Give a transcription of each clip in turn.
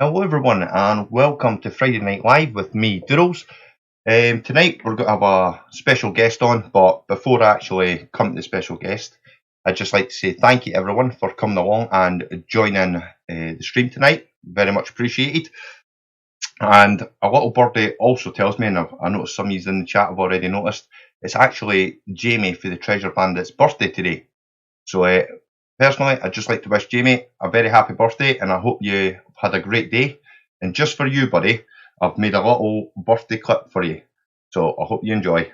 Hello, everyone, and welcome to Friday Night Live with me, Doodles. Tonight we're going to have a special guest on, but before I actually come to the special guest, I'd just like to say thank you, everyone, for coming along and joining the stream tonight. Very much appreciated. And a little birdie also tells me, and I noticed some of you in the chat have already noticed, it's actually Jamie for the Treasure Bandit's birthday today. So, personally, I'd just like to wish Jamie a very happy birthday, and I hope you had a great day. And just for you, buddy, I've made a little birthday clip for you. So I hope you enjoy.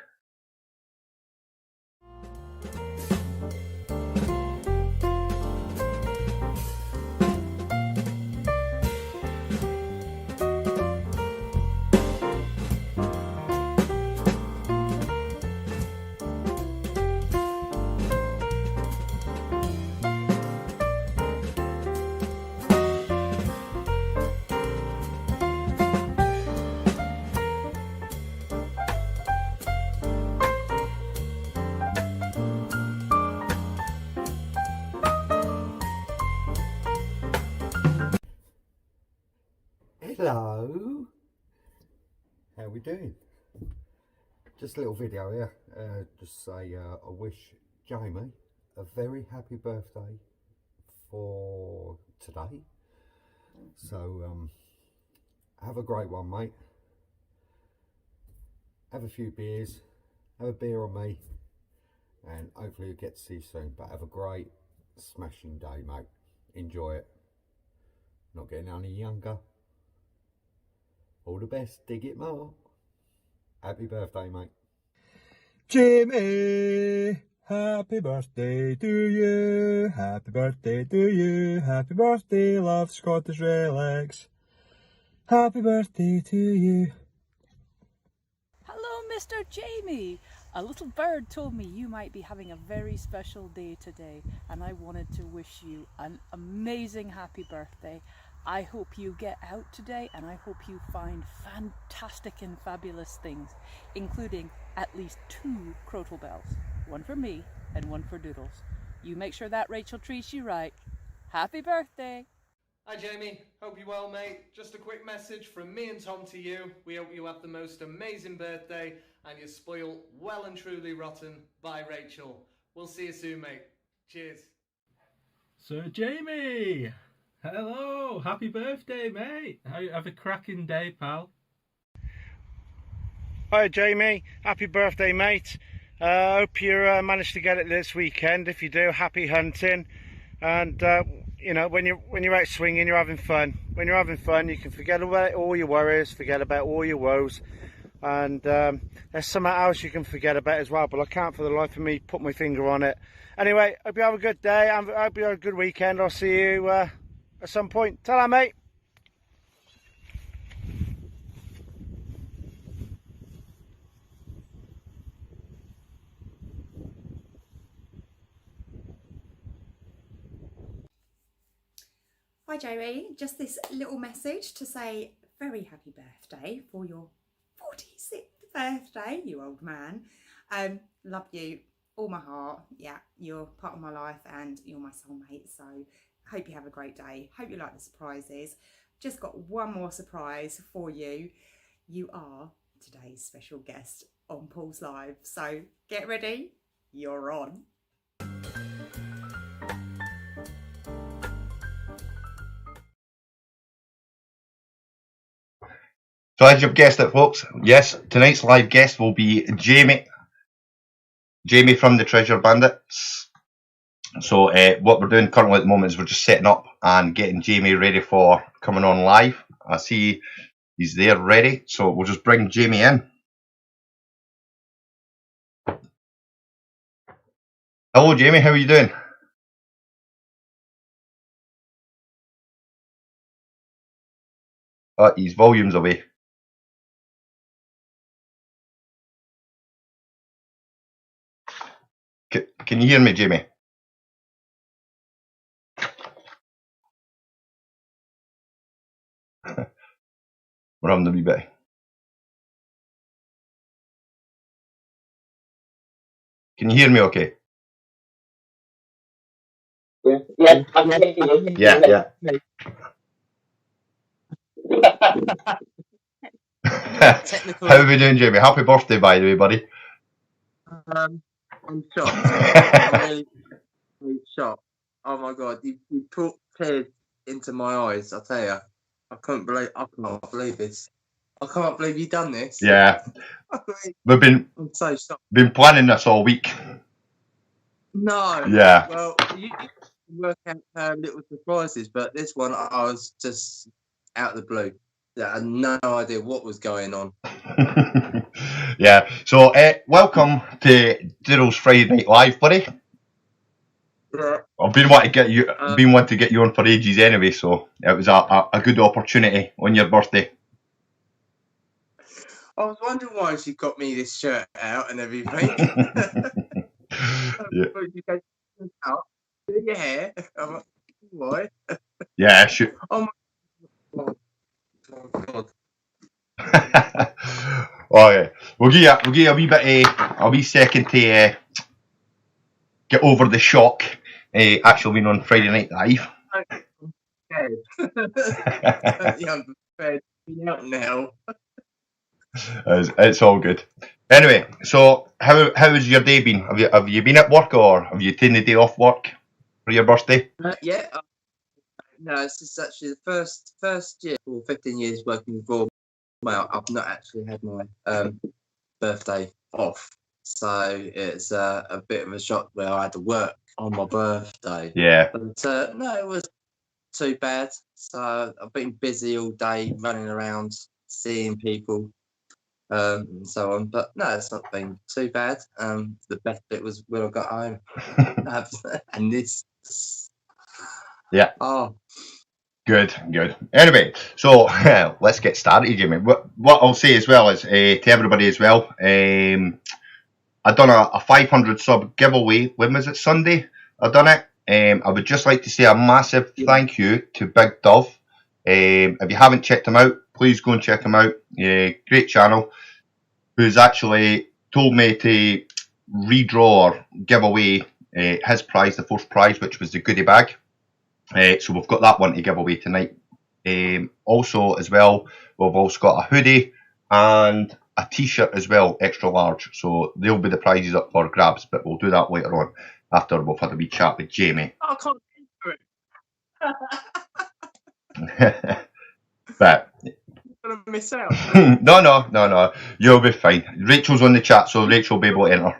Hello, how we doing? Just a little video here, just say I wish Jamie a very happy birthday for today. So have a great one, mate. Have a few beers, have a beer on me, and hopefully you'll get to see you soon. But have a great smashing day, mate. Enjoy it. Not getting any younger. All the best, dig it more. Happy birthday, mate. Jimmy, happy birthday to you. Happy birthday to you. Happy birthday, love Scottish Relics. Happy birthday to you. Hello, Mr. Jamie. A little bird told me you might be having a very special day today, and I wanted to wish you an amazing happy birthday. I hope you get out today, and I hope you find fantastic and fabulous things, including at least 2 crotal bells. One for me and one for Doodles. You make sure that Rachel treats you right. Happy birthday! Hi Jamie, hope you're well mate. Just a quick message from me and Tom to you. We hope you have the most amazing birthday and you're spoiled well and truly rotten by Rachel. We'll see you soon mate. Cheers. So Jamie, hello, happy birthday mate. Have a cracking day, pal. Hi Jamie, happy birthday mate. Hope you managed to get it this weekend. If you do, happy hunting. And you know, when you're out swinging, you're having fun. When you're having fun, you can forget about all your worries, forget about all your woes, and there's something else you can forget about as well, but I can't for the life of me put my finger on it. Anyway, hope you have a good day. I hope you have a good weekend. I'll see you at some point. Ta-ra, mate. Hi Jamie, just this little message to say very happy birthday for your 46th birthday, you old man. Love you, all my heart. Yeah, you're part of my life and you're my soulmate, so hope you have a great day. Hope you like the surprises. Just got one more surprise for you. You are today's special guest on Paul's Live, so get ready, you're on. So as you've guessed it, folks, yes, tonight's live guest will be Jamie from the Treasure Bandits. So what we're doing currently at the moment is we're just setting up and getting Jamie ready for coming on live. I see he's there ready, so we'll just bring Jamie in. Hello Jamie, how are you doing? His volume's away. Can you hear me, Jamie? We're having a wee bit. Can you hear me okay? Yeah. Yeah. Technical. How are we doing, Jamie? Happy birthday, by the way, buddy. I'm shocked. I'm really, really shocked. Oh my god, you put tears into my eyes. I tell you, I can't believe this. I can't believe you done this. Yeah, I mean, we've I'm so shocked. been planning this all week. No. Yeah. Well, you work out little surprises, but this one I was just out of the blue. I had no idea what was going on. Yeah. So, welcome to Doodles Friday Night Live, buddy. Yeah. I've been wanting to get you on for ages anyway, so it was a good opportunity on your birthday. I was wondering why she got me this shirt out and everything. Yeah. You go out, do your hair. I'm like, why? Yeah, shoot. Oh my god. Oh yeah, we'll give you a wee bit a wee second to get over the shock. Actually being on Friday Night Live. I'm prepared to be out now. It's all good. Anyway, so how has your day been? Have you been at work or have you taken the day off work for your birthday? Yeah. No, this is actually the first year for 15 years working for. Well, I've not actually had my birthday off, so it's a bit of a shock where I had to work on my birthday. Yeah. But no, it was too bad. So I've been busy all day, running around, seeing people, and so on. But no, it's not been too bad. The best bit was when I got home, and this. Yeah. Oh. Good. Anyway, so let's get started, Jimmy. What I'll say as well is to everybody as well. I done a 500 sub giveaway. When was it? Sunday. I done it. I would just like to say a massive thank you to Big Dove. If you haven't checked him out, please go and check him out. Great channel. Who's actually told me to redraw or give away his prize, the first prize, which was the goodie bag. So we've got that one to give away tonight. Also, as well, we've also got a hoodie and a t-shirt as well, extra large. So they'll be the prizes up for grabs, but we'll do that later on after we've had a wee chat with Jamie. I can't enter it. But I'm gonna miss out. no, you'll be fine. Rachel's on the chat, so Rachel will be able to enter.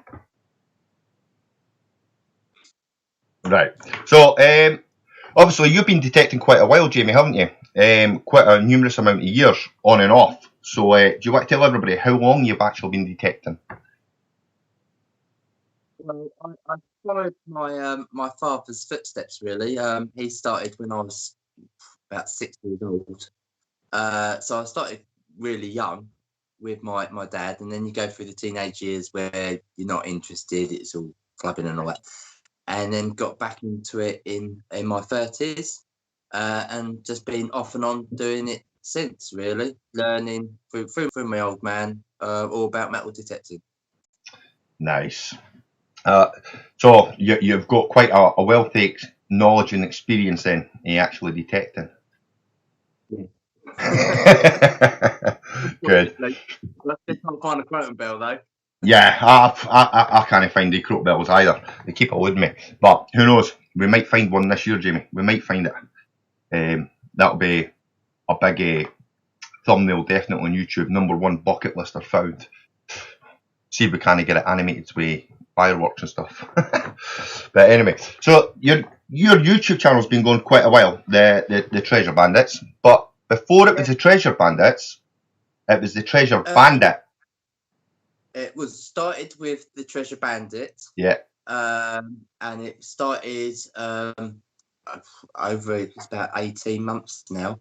Right. So obviously, you've been detecting quite a while, Jamie, haven't you? Quite a numerous amount of years, on and off. So, do you want to tell everybody how long you've actually been detecting? Well, I followed my father's footsteps, really. He started when I was about 6 years old. So I started really young with my dad, and then you go through the teenage years where you're not interested, it's all clubbing and all that. And then got back into it in my 30s, and just been off and on doing it since, really, learning through my old man all about metal detecting. Nice. So you've got quite a wealthy knowledge and experience then in actually detecting. Yeah. Good. I just can't find a Croton bell though. Yeah, I can't find the Croton bells either. They keep eluding me. But who knows? We might find one this year, Jamie. We might find it. That'll be a big thumbnail, definitely on YouTube. #1 bucket lister found. See if we can get it animated with fireworks and stuff. But anyway, so your YouTube channel's been going quite a while, the Treasure Bandits. But before it was the Treasure Bandits, it was the Treasure Bandit. It was started with the Treasure Bandit. Yeah. And it started over it's about 18 months now.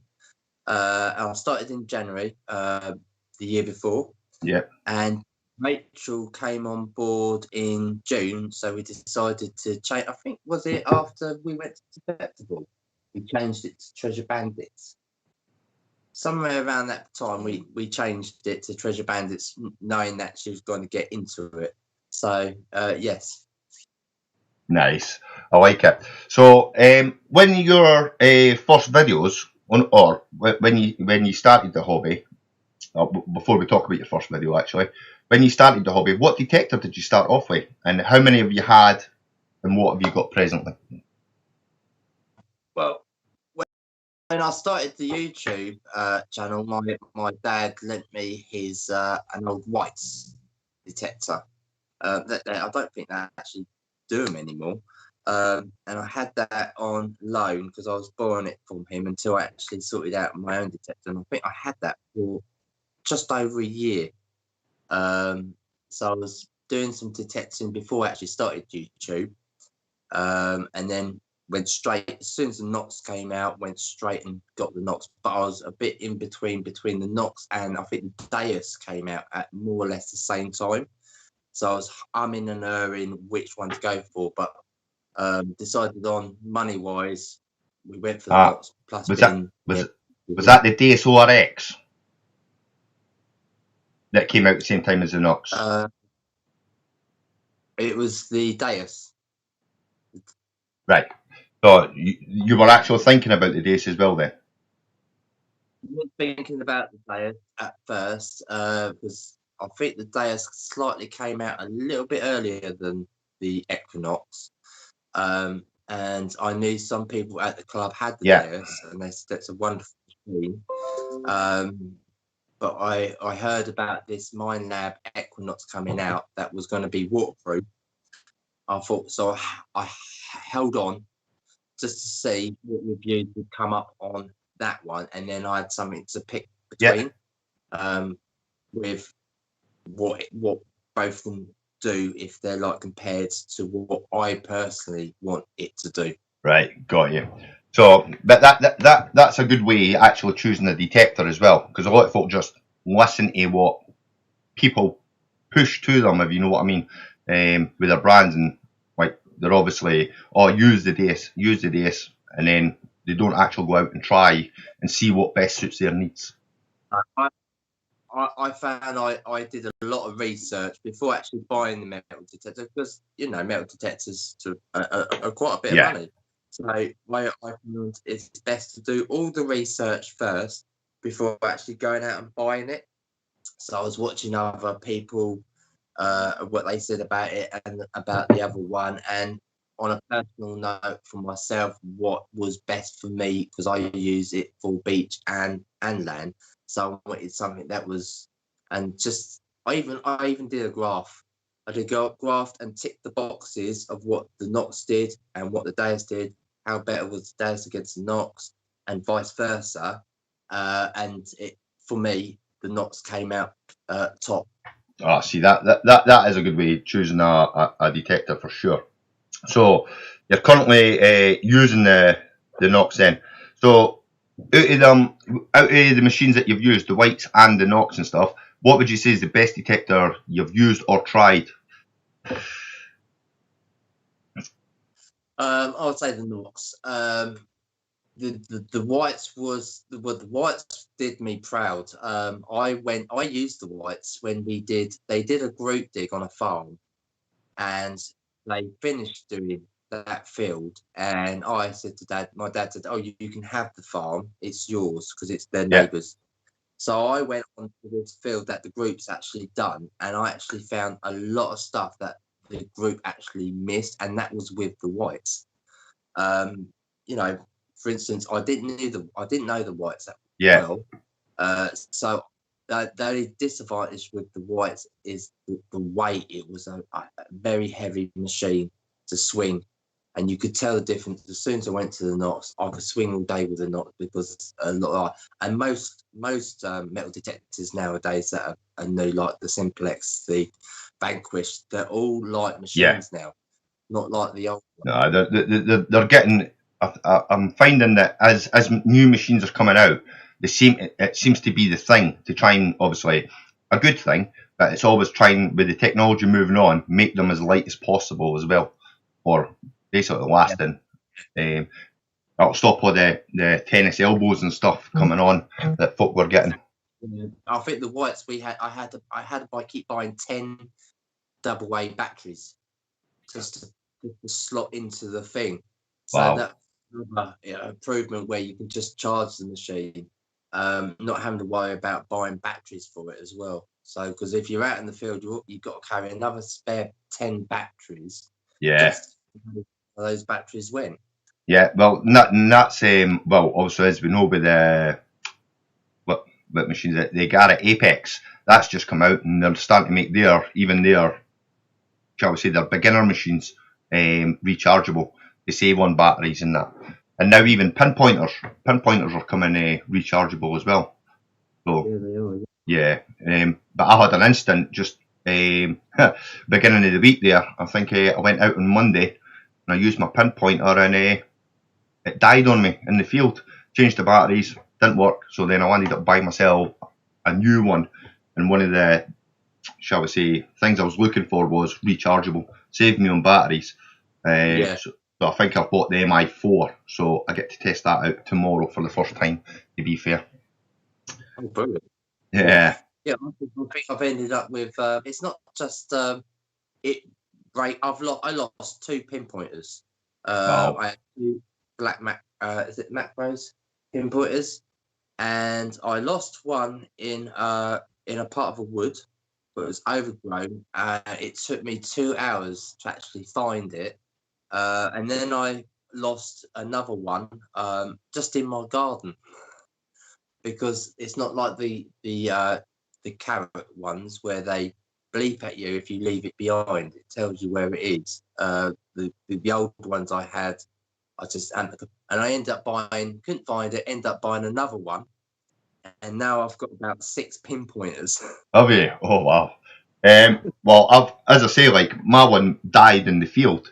And I started in January the year before. Yeah. And Rachel came on board in June, so we decided to change. I think was it after we went to Festival, we changed it to Treasure Bandits. Somewhere around that time, we changed it to Treasure Bandits, knowing that she was going to get into it. So yes. Nice, I like it. So when your first videos or when you started the hobby, before we talk about your first video actually, when you started the hobby, what detector did you start off with, and how many have you had, and what have you got presently? Well, when I started the YouTube channel, my dad lent me his an old whites detector. That I don't think they actually do them anymore. And I had that on loan because I was borrowing it from him until I actually sorted out my own detector. And I think I had that for just over a year. So I was doing some detecting before I actually started YouTube. And then went straight, as soon as the Knox came out, went straight and got the Knox. But I was a bit in between the Knox and I think the Deus came out at more or less the same time. So I was umming and erring which one to go for, but decided on money wise, we went for the Knox plus was being was that the DSORX that came out at the same time as the Knox? It was the Deus. Right. So you were actually thinking about the Deus as well then? I was thinking about the Deus at first because I think the Deus slightly came out a little bit earlier than the Equinox. And I knew some people at the club had the Deus, and they said it's a wonderful machine. But I heard about this Minelab Equinox coming out that was going to be waterproof. I thought so. I held on just to see what reviews would come up on that one, and then I had something to pick between with what both of them do if they're like compared to what I personally want it to do. Right, got you. So, but that's a good way actually choosing a detector as well, because a lot of folk just listen to what people push to them, if you know what I mean, with their brands, and like they're obviously use the DS, and then they don't actually go out and try and see what best suits their needs. I found I did a lot of research before actually buying the metal detector, because metal detectors are quite a bit of money. So I found it's best to do all the research first before actually going out and buying it. So I was watching other people, what they said about it and about the other one, and on a personal note for myself, what was best for me, because I use it for beach and land. So I wanted something that was, and just I even did a graph. I did a graph and ticked the boxes of what the Knox did and what the Deus did. How better was the Deus against the Knox, and vice versa. And it, for me, the Knox came out top. See, that is a good way of choosing a detector for sure. So you're currently using the Knox then. So out of the machines that you've used, the whites and the Knox and stuff, what would you say is the best detector you've used or tried? I would say the Knox. The whites was the whites did me proud. I used the whites when they did a group dig on a farm, and they finished doing that field, and I said to Dad, my dad said, "Oh, you can have the farm, it's yours," because it's their neighbours. So I went on to this field that the group's actually done, and I actually found a lot of stuff that the group actually missed, and that was with the whites. For instance, I didn't know the whites that well. So the only disadvantage with the whites is the weight. It was a very heavy machine to swing, and you could tell the difference as soon as I went to the Knox. I could swing all day with the Knox because a lot. And most metal detectors nowadays that are new, like the Simplex, the Vanquish, they're all light machines now, not like the old ones. No, they're getting. I'm finding that as new machines are coming out, it seems to be the thing to try and, obviously a good thing, but it's always trying, with the technology moving on, make them as light as possible as well, or basically lasting. That'll stop all the tennis elbows and stuff coming on that folk were getting. I think the whites I had to keep buying 10 AA batteries just to slot into the thing. So another improvement where you can just charge the machine, not having to worry about buying batteries for it as well. So, because if you're out in the field, you've got to carry another spare 10 batteries. Yeah. Just where those batteries went. Yeah, well, that's well, also as we know with the what machines, the Garrett Apex, that's just come out and they're starting to make their shall we say, their beginner machines rechargeable. They save on batteries and that, and now even pinpointers are coming rechargeable as well. So Yeah, they are. yeah, but I had an instant just beginning of the week there. I think I went out on Monday and I used my pinpointer and it died on me in the field. Changed the batteries, didn't work. So then I ended up buying myself a new one. And one of the, shall we say, things I was looking for was rechargeable. Saved me on batteries. So I think I've bought the MI4. So I get to test that out tomorrow for the first time, to be fair. Oh, brilliant. Yeah. Yeah, I think I've ended up with, it's not just, I lost 2 pinpointers. Wow. I had 2 black macros pinpointers, and I lost one in a part of a wood, but it was overgrown. It took me 2 hours to actually find it, and then I lost another one just in my garden, because it's not like the carrot ones where they bleep at you if you leave it behind. It tells you where it is. The old ones I had, and I ended up couldn't find it, ended up buying another one, and now I've got about 6 pinpointers. Have you? Oh wow. Well, as I say, like my one died in the field,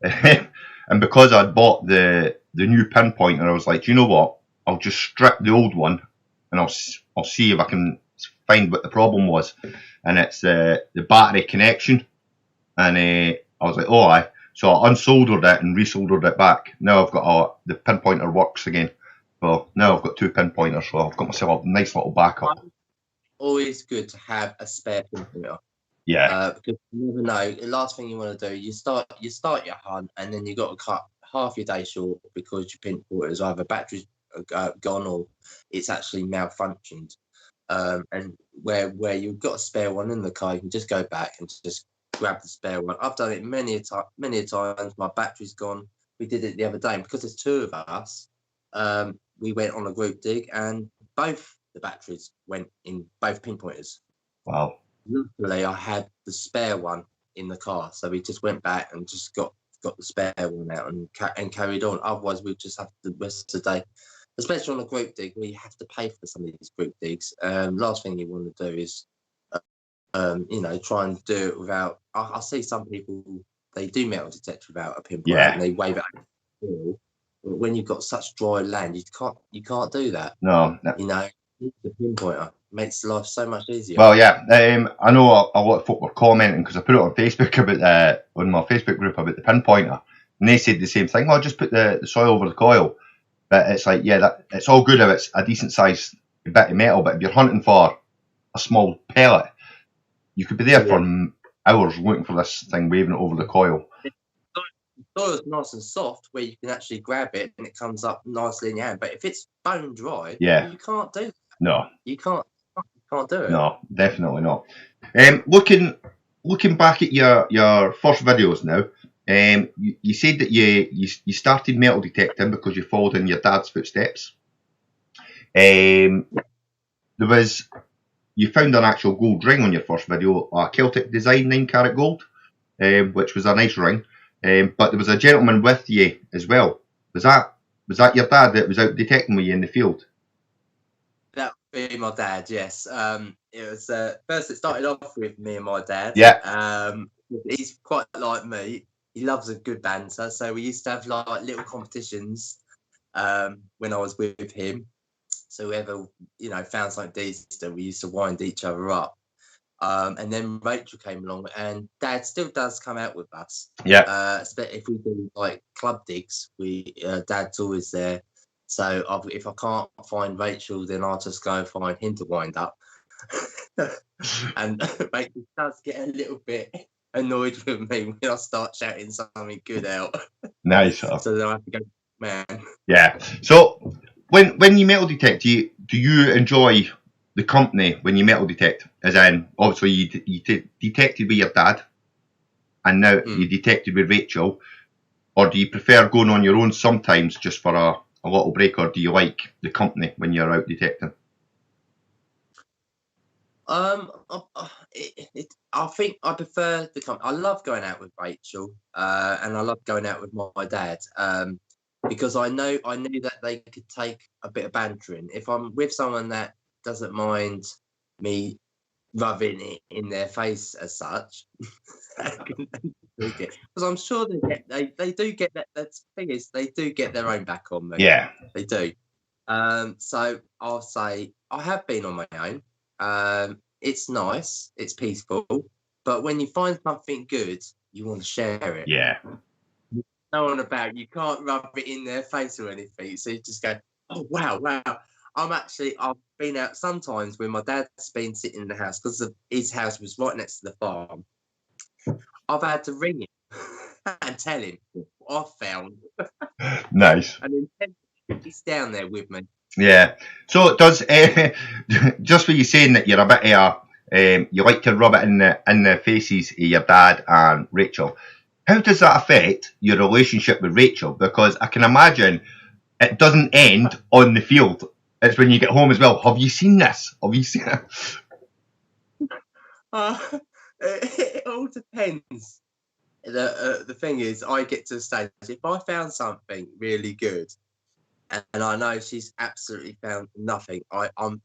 and because I'd bought the new pinpointer, I was like, you know what? I'll just strip the old one, and I'll see if I can find what the problem was, and it's the battery connection, and I was like, oh aye. So I unsoldered it and resoldered it back. Now I've got the pinpointer works again. So now I've got 2 pinpointers, so I've got myself a nice little backup. Always good to have a spare pinpointer. Yeah. Because you never know. The last thing you want to do, you start your hunt, and then you got to cut half your day short because your pinpointer's either battery's gone or it's actually malfunctioned. And where you've got a spare one in the car, you can just go back and just grab the spare one. I've done it many a times. My battery's gone. We did it the other day, and because there's 2 of us, we went on a group dig, and both the batteries went in both pinpointers. Wow. Luckily, I had the spare one in the car, so we just went back and just got the spare one out and carried on. Otherwise, we'd just have the rest of the day, especially on a group dig, where you have to pay for some of these group digs. Last thing you want to do is, try and do it without. I see some people, they do metal detect without a pinpointer, and they wave it out. But when you've got such dry land, you can't do that. No. The pinpointer makes life so much easier. Well, yeah, I know a lot of folk were commenting because I put it on Facebook on my Facebook group about the pinpointer, and they said the same thing. Oh, just put the soil over the coil. But it's like, yeah, it's all good if it's a decent sized bit of metal, but if you're hunting for a small pellet, you could be there for hours looking for this thing waving it over the coil. The soil's nice and soft where you can actually grab it and it comes up nicely in your hand. But if it's bone dry, you can't do that. No. You can't do it. No, definitely not. Looking back at your first videos now, you said that you started metal detecting because you followed in your dad's footsteps. You found an actual gold ring on your first video, a Celtic design 9-carat gold, which was a nice ring. But there was a gentleman with you as well. Was that your dad that was out detecting with you in the field? That would be my dad, yes. It was first it started off with me and my dad. Yeah. He's quite like me. He loves a good banter, so we used to have like little competitions when I was with him. So whoever found something decent, we used to wind each other up. And then Rachel came along, and Dad still does come out with us. Yeah. If we do like club digs, Dad's always there. So if I can't find Rachel, then I'll just go and find him to wind up. And Rachel does get a little bit annoyed with me when I start shouting something good out. Nice. So then I have to go man. Yeah. So when you metal detect, do you enjoy the company when you metal detect? As in, obviously you detected with your dad, and now you detected with Rachel, or do you prefer going on your own sometimes just for a little break, or do you like the company when you're out detecting? I think I prefer the company. I love going out with Rachel, and I love going out with my dad, because I knew that they could take a bit of bantering. If I'm with someone that doesn't mind me rubbing it in their face as such, because I'm sure they do get that. The thing is, they do get their own back on me. Yeah. They do. So I'll say I have been on my own. It's nice, it's peaceful, but when you find something good, you want to share it. Yeah. No one about you can't rub it in their face or anything. So you just go, oh wow. I've been out sometimes when my dad's been sitting in the house because his house was right next to the farm. I've had to ring him and tell him what I found. Nice. And then he's down there with me. Yeah. So it does. Just for you saying that you're a bit of you like to rub it in the faces of your dad and Rachel. How does that affect your relationship with Rachel? Because I can imagine it doesn't end on the field. It's when you get home as well. Have you seen this? Have you seen it? It all depends. The thing is, I get to the stage, if I found something really good and I know she's absolutely found nothing, I'm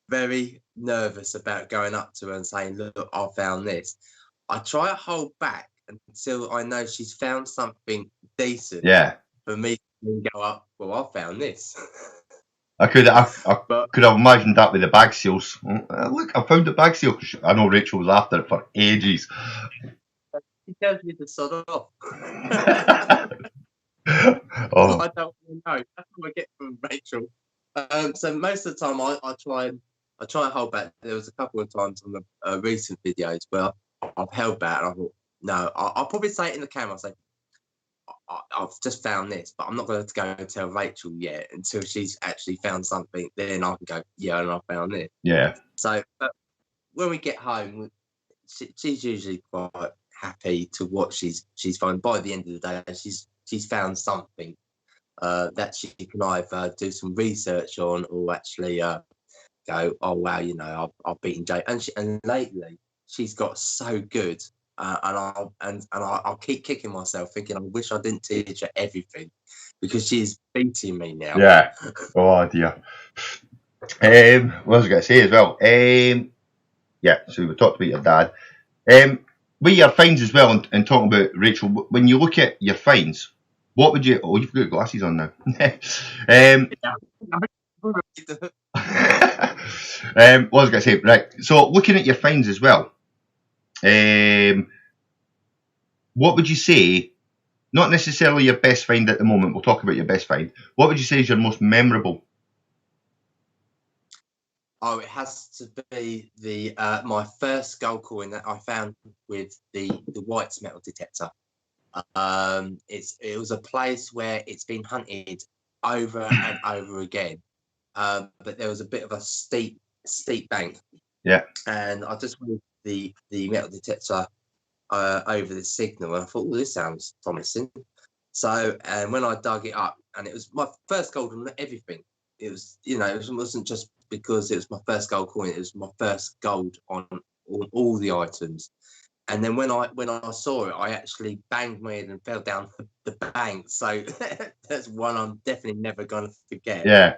very nervous about going up to her and saying, look, I found this. I try to hold back until I know she's found something decent. Yeah. For me to go up, well, I found this. I could have imagined that with the bag seals. Look, I found the bag seal. I know Rachel was after it for ages. She tells me to sod off. Oh. I don't know. That's what I get from Rachel. So most of the time, I try and hold back. There was a couple of times on the recent videos where I've held back, and I thought, no, I'll probably say it in the camera. I'll say, I've just found this, but I'm not going to go and tell Rachel yet until she's actually found something. Then I can go, yeah, and I found this. Yeah. So, but when we get home, she's usually quite happy to what she's found. By the end of the day, she's found something that she can either do some research on or actually go, oh wow, you know, I've beaten Jay. And lately she's got so good, and I'll keep kicking myself, thinking I wish I didn't teach her everything because she's beating me now. Yeah. Oh dear. What was I going to say as well? Yeah. So we talked about your dad. With your fines as well, and talking about Rachel, when you look at your fines, what would you? Oh, you've got glasses on now. What was I going to say? Right. So looking at your fines as well, what would you say? Not necessarily your best find at the moment. We'll talk about your best find. What would you say is your most memorable? Oh, it has to be the my first gold coin that I found with the White's metal detector. It was a place where it's been hunted over and over again, but there was a bit of a steep bank. Yeah. And I just wanted the metal detector over the signal, and I thought, well, this sounds promising. So, and when I dug it up, and it was my first gold on everything. It was, you know, it wasn't just because it was my first gold coin. It was my first gold on all the items. And then when I saw it, I actually banged my head and fell down the bank. So that's one I'm definitely never going to forget. Yeah.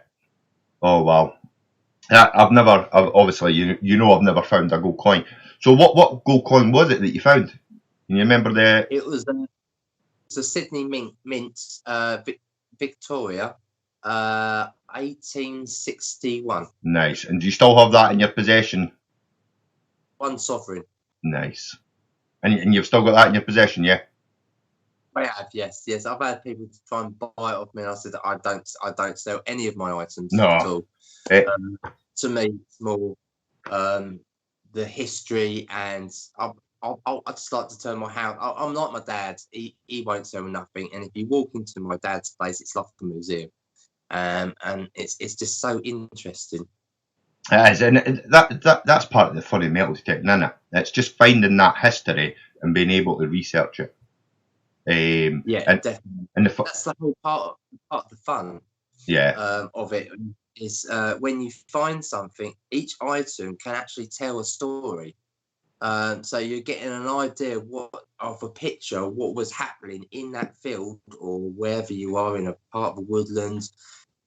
Oh wow. I've obviously you know I've never found a gold coin. So what gold coin was it that you found? Can you remember the? It was a Sydney Mint Victoria, 1861. Nice. And do you still have that in your possession? One sovereign. Nice. And you've still got that in your possession, yeah? I have, yes. I've had people try and buy it off me, and I said I don't sell any of my items at all. To me, it's more the history, and I just like to turn my house. I'm like my dad. He won't sell me nothing. And if you walk into my dad's place, it's like a museum. And it's just so interesting. It is, and that's part of the funny metal detecting, isn't it? It's just finding that history and being able to research it. Yeah, definitely. And that's the whole part of the fun. Yeah. Of it is when you find something, each item can actually tell a story. So you're getting an idea of a picture of what was happening in that field or wherever you are in a part of the woodlands.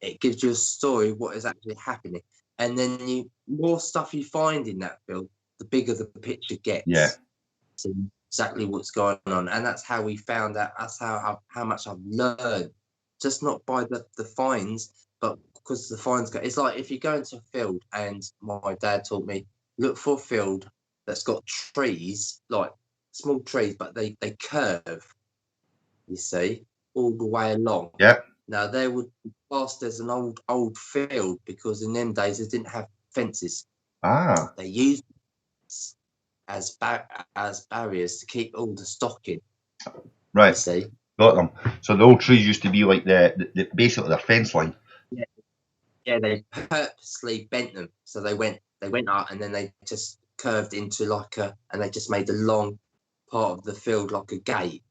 It gives you a story of what is actually happening. And then the more stuff you find in that field, the bigger the picture gets. Yeah. So exactly what's going on. And that's how we found out. That's how much I've learned. Just not by the finds, but because the finds go. It's like if you go into a field, and my dad taught me, look for a field that's got trees, like small trees, but they curve, you see, all the way along. Yeah. Now they would be classed as an old field because in them days they didn't have fences. Ah. They used as barriers to keep all the stock in. Right. You see. Got them. So the old trees used to be like the basically their fence line. Yeah, they purposely bent them so they went up and then they just curved into and they just made the long part of the field like a gate.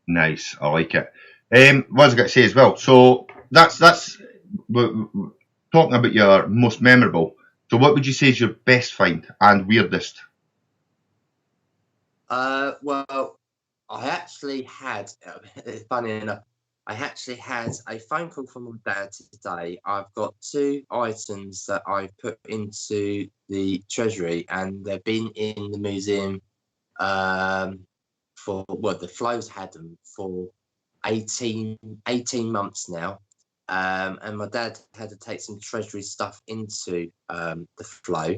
Nice, I like it. What was I going to say as well? So that's talking about your most memorable. So what would you say is your best find and weirdest? Well, I actually had, funny enough, I actually had a phone call from my dad today. I've got 2 items that I put into the treasury, and they've been in the museum the Flows had them for 18 months now. And my dad had to take some treasury stuff into the Flow.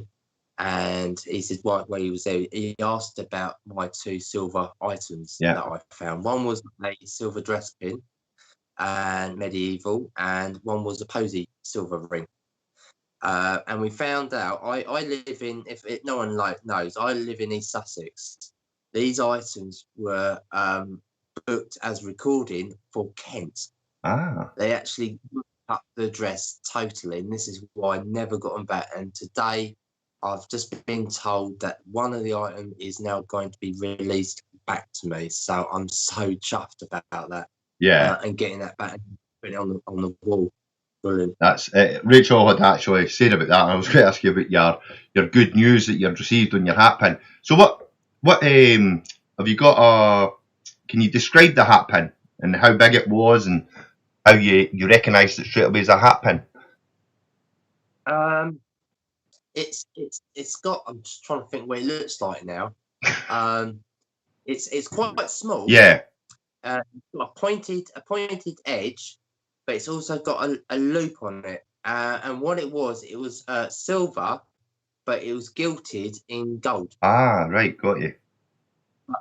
And he said, while he was there, he asked about my 2 silver items that I found. One was a silver dress pin and medieval, and one was a posy silver ring. And we found out, I live in, no one knows, I live in East Sussex. These items were booked as recording for Kent. Ah. They actually looked up the address totally, and this is why I never got them back. And today, I've just been told that one of the items is now going to be released back to me. So I'm so chuffed about that. Yeah. And getting that back and putting it on the wall. Brilliant. That's Rachel had actually said about that. I was going to ask you about your good news that you've received on your hat pin. So what have you got? Can you describe the hat pin and how big it was and how you recognised it straight away as a hat pin? It's got. I'm just trying to think what it looks like now. It's quite small. Yeah. Got a pointed edge, but it's also got a loop on it. And what it was silver, but it was gilded in gold. Ah, right, got you.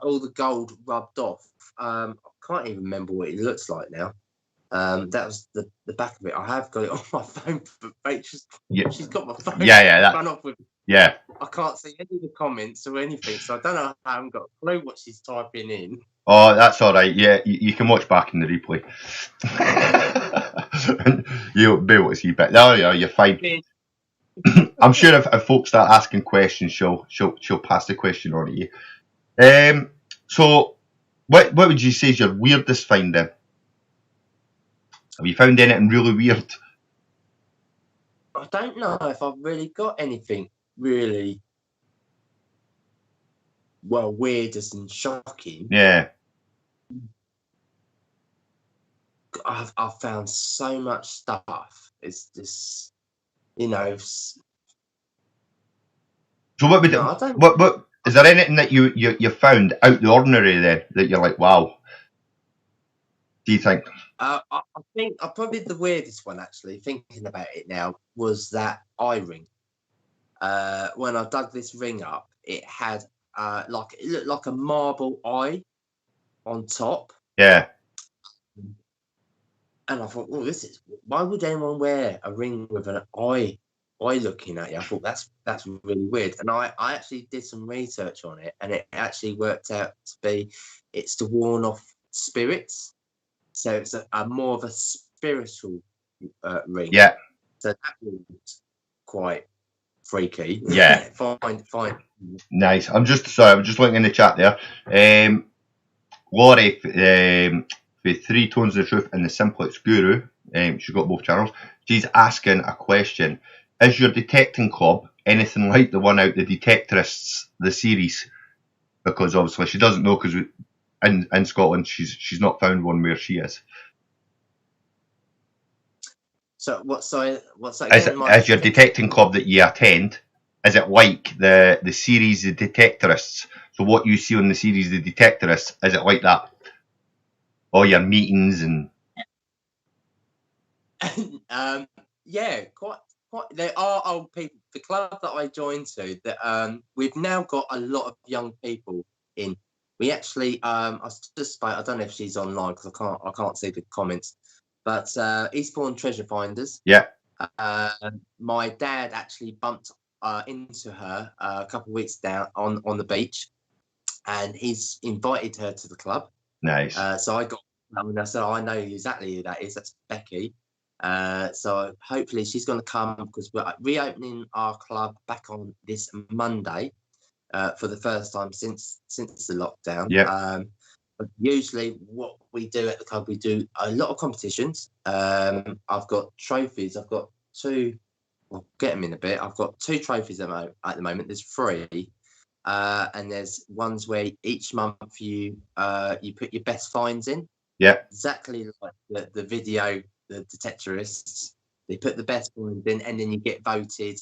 All the gold rubbed off. I can't even remember what it looks like now. That was the back of it. I have got it on my phone, but Rachel's she's got my phone. Yeah. Run off with it. Yeah. I can't see any of the comments or anything, so I don't know. I haven't got a clue what she's typing in. Oh, that's all right. Yeah, you can watch back in the replay. You'll be able to see, but no, yeah, you're fine. I'm sure if folks start asking questions, she'll pass the question on to you. So, what would you say is your weirdest find then? Have you found anything really weird? I don't know if I've really got anything really weirdest and shocking. Yeah. I've found so much stuff. It's just, So what would what is there anything that you found out the ordinary then that you're like, wow? Do you think? I think probably the weirdest one, actually, thinking about it now, was that eye ring. When I dug this ring up, it had it looked like a marble eye on top. Yeah. And I thought, why would anyone wear a ring with an eye eye looking at you. I thought that's really weird, and I actually did some research on it, and it actually worked out to be it's to warn off spirits. So it's a more of a spiritual ring. Yeah. So that was quite freaky. Yeah. Fine. Nice. I'm just looking in the chat there. Laurie, with 3 Tones of the Truth and the Simplex Guru, she's got both channels. She's asking a question: is your detecting club anything like the one out the Detectorists, the series? Because obviously she doesn't know, because in Scotland she's not found one where she is. So what's that Is your detecting club that you attend, is it like the series The Detectorists? So what you see on the series The Detectorists, is it like that? All your meetings and yeah, quite. There are old people. The club that I joined to, that we've now got a lot of young people in. We actually, I don't know if she's online because I can't see the comments, but Eastbourne Treasure Finders. Yeah. My dad actually bumped into her a couple of weeks down on the beach, and he's invited her to the club. Nice. So I said, I know exactly who that is. That's Becky. So hopefully she's going to come, because we're reopening our club back on this Monday for the first time since the lockdown. Yeah. But usually what we do at the club, we do a lot of competitions. I've got trophies. I've got 2. I'll get them in a bit. I've got 2 trophies at the moment. There's 3. And there's ones where each month you put your best finds in. Yeah. Exactly like the video, the Detectorists. They put the best finds in, and then you get voted.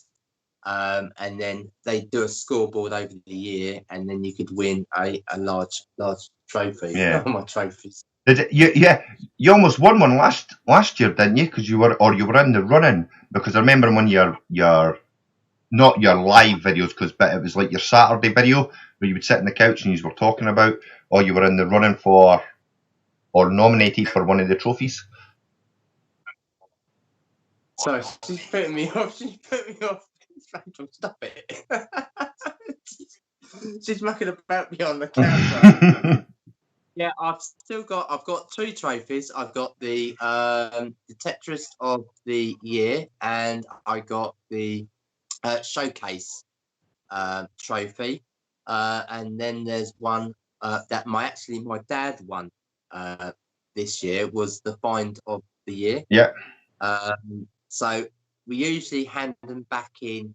And then they do a scoreboard over the year, and then you could win a large trophy. Yeah. My trophies. You almost won one last year, didn't you? Because you were in the running. Because I remember when your not your live videos, but it was like your Saturday video where you would sit on the couch and you were talking about, or you were in the running for, or nominated for one of the trophies. Sorry, she's putting me off. Stop it. She's mucking about me on the camera. Yeah, I've got 2 trophies. I've got the Tetris of the year, and I got the showcase trophy. And then there's one that my dad won this year, was the find of the year. Yeah. So we usually hand them back in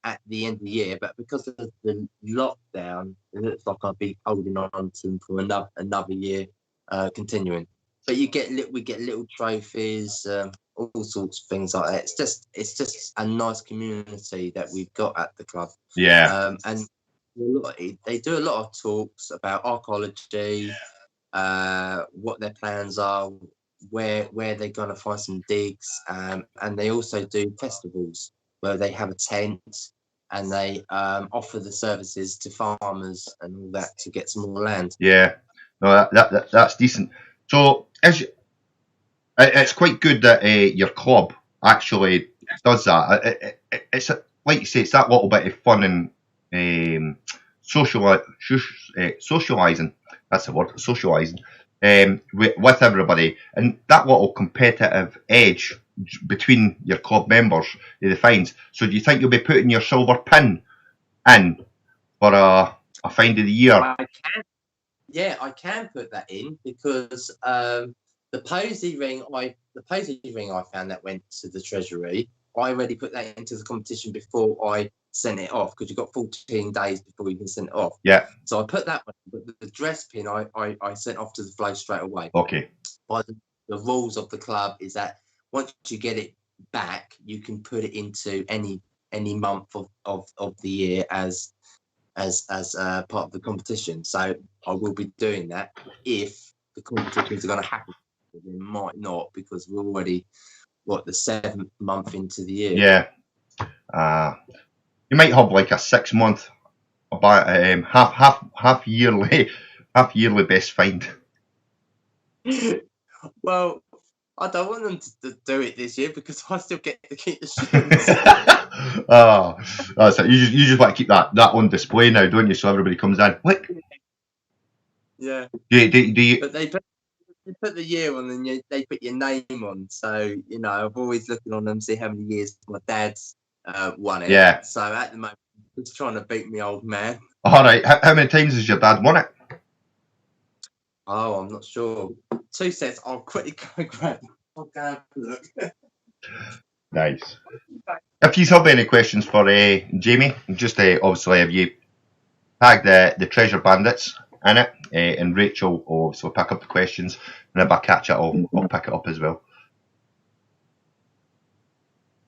at the end of the year, but because of the lockdown, it looks like I'll be holding on to them for another year, continuing. But we get little trophies, all sorts of things like that. It's just a nice community that we've got at the club. Yeah. And they do a lot of talks about archaeology, what their plans are, where they're going to find some digs, and they also do festivals where they have a tent and they offer the services to farmers and all that to get some more land. Yeah, no, that's decent. So it's quite good that your club actually does that. It's like you say, it's that little bit of fun and socialising. That's the word, socialising. With everybody, and that little competitive edge between your club members it defines. So do you think you'll be putting your silver pin in for a find of the year? I can put that in, because the posy ring I found that went to the treasury, I already put that into the competition before I sent it off, because you've got 14 days before you can send it off. Yeah. So I put that one, but the dress pin I sent off to the flow straight away. Okay. By the rules of the club is that once you get it back, you can put it into any month of the year as part of the competition. So I will be doing that if the competitions are going to happen. They might not, because we're already the 7th month into the year. Yeah. You might have like a 6 month about half yearly best find. Well, I don't want them to do it this year because I still get to keep the shoes. Oh, that's it. You just want to keep that on display now, don't you? So everybody comes in. Look. Yeah. Do you? But they put the year on, and they put your name on. So I've always looking on them, see how many years my dad's won it. Yeah. So at the moment, he's trying to beat me, old man. All right. How many times has your dad won it? Oh, I'm not sure. 2 sets. I'll quickly go grab. I'll go have a look. Nice. If you have any questions for Jamie, just obviously have you tag the treasure bandits in it, and Rachel will obviously pick up the questions, and if I catch it, I'll pick it up as well.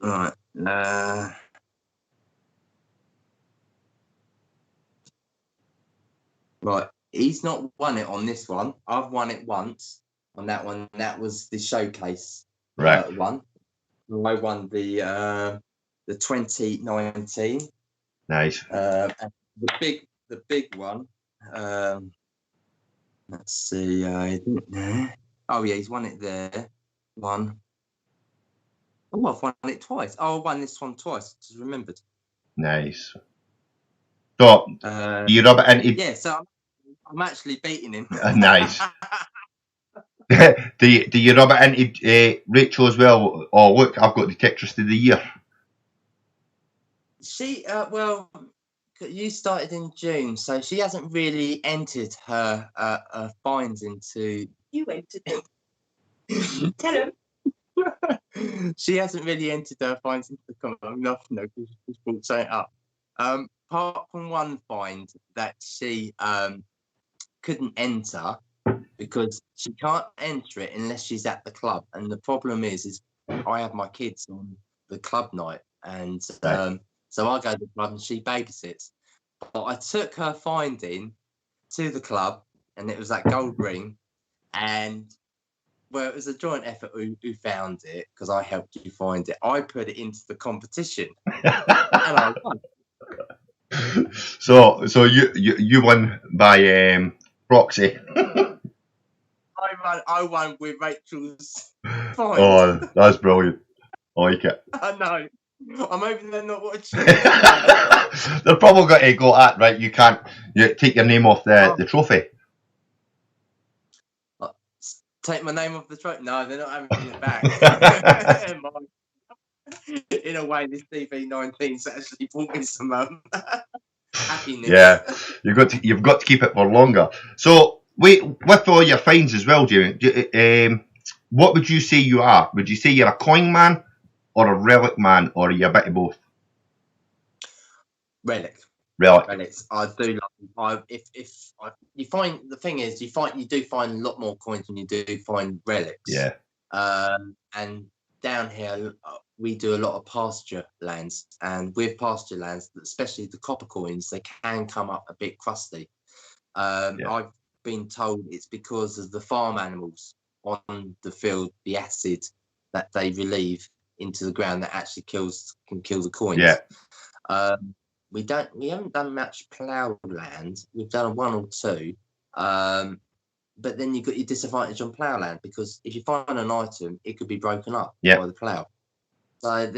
Right. Right. He's not won it on this one. I've won it once on that one. That was the showcase one. I won the 2019. Nice. And the big one. Let's see. Oh yeah, he's won it there. One. Oh, I've won it twice. Oh, I won this one twice. Just remembered. Nice. So you rub it into. Yeah, so I'm actually beating him. Nice. do you rub it into Rachel as well? Oh, look, I've got the Tetris of the year. She well, you started in June, so she hasn't really entered her finds into. You entered. Tell him. She hasn't really entered her finds into the comment. I'm not, because she's brought something up. Apart from one find that she couldn't enter because she can't enter it unless she's at the club, and the problem is I have my kids on the club night, and so I go to the club and she babysits. But I took her finding to the club, and it was that gold ring, and well, it was a joint effort who found it because I helped you find it. I put it into the competition, and I won. So you won by proxy. I won with Rachel's find. Oh, that's brilliant. I like it. I know. I'm hoping they're not watching. They're probably got to go at right. You can't take your name off the trophy. Take my name off the trophy? No, they're not having it back. In a way, this TV19's actually brought me some happiness. Yeah, you've got to keep it for longer. So wait, with all your finds as well, Jamie, what would you say you are? Would you say you're a coin man or a relic man, or are you a bit of both? Relics. I do love. You find the thing is, you do find a lot more coins than you do find relics. Yeah. And down here we do a lot of pasture lands, and with pasture lands, especially the copper coins, they can come up a bit crusty. I've been told it's because of the farm animals on the field, the acid that they relieve into the ground that actually can kill the coins. Yeah. We haven't done much plough land. We've done one or two, but then you've got your disadvantage on plough land, because if you find an item, it could be broken up by the plough. So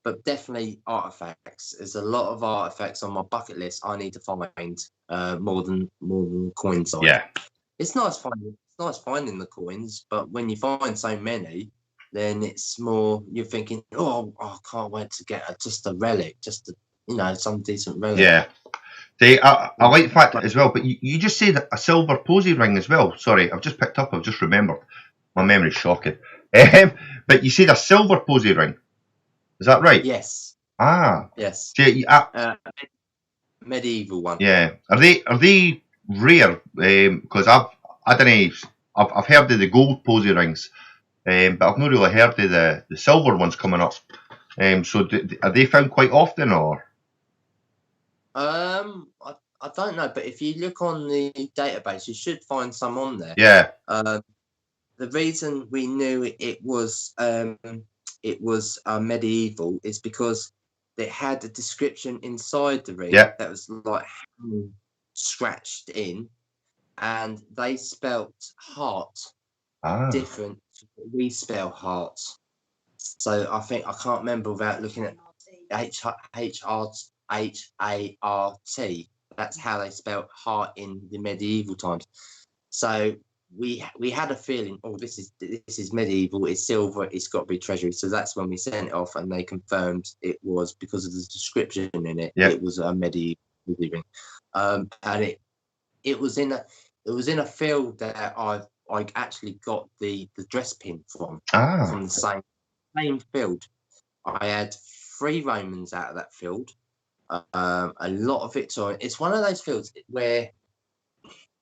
but definitely artifacts. There's a lot of artifacts on my bucket list. I need to find more than coin side. Yeah, it's nice finding the coins, but when you find so many, then it's more you're thinking, oh, I can't wait to get just a relic, just some decent relic. Yeah. I like the fact as well, but you just said a silver posy ring as well. Sorry, I've just picked up. I've just remembered. My memory's shocking. But you said a silver posy ring. Is that right? Yes. Ah. Yes. Medieval one. Yeah. Are they rare? Because I've heard of the gold posy rings, but I've not really heard of the silver ones coming up. So are they found quite often, or? I don't know, but if you look on the database, you should find some on there. Yeah. The reason we knew it was medieval is because it had a description inside the ring that was like scratched in, and they spelt heart different we spell hearts. So I can't remember without looking at H-A-R-T. That's how they spelled heart in the medieval times. So we had a feeling, oh, this is medieval, it's silver, it's got to be treasury. So that's when we sent it off, and they confirmed it was, because of the description in it. Yep. It was a medieval ring, and it was in a field that I actually got the dress pin from the same field. I had 3 Romans out of that field. A lot of it. So it's one of those fields where,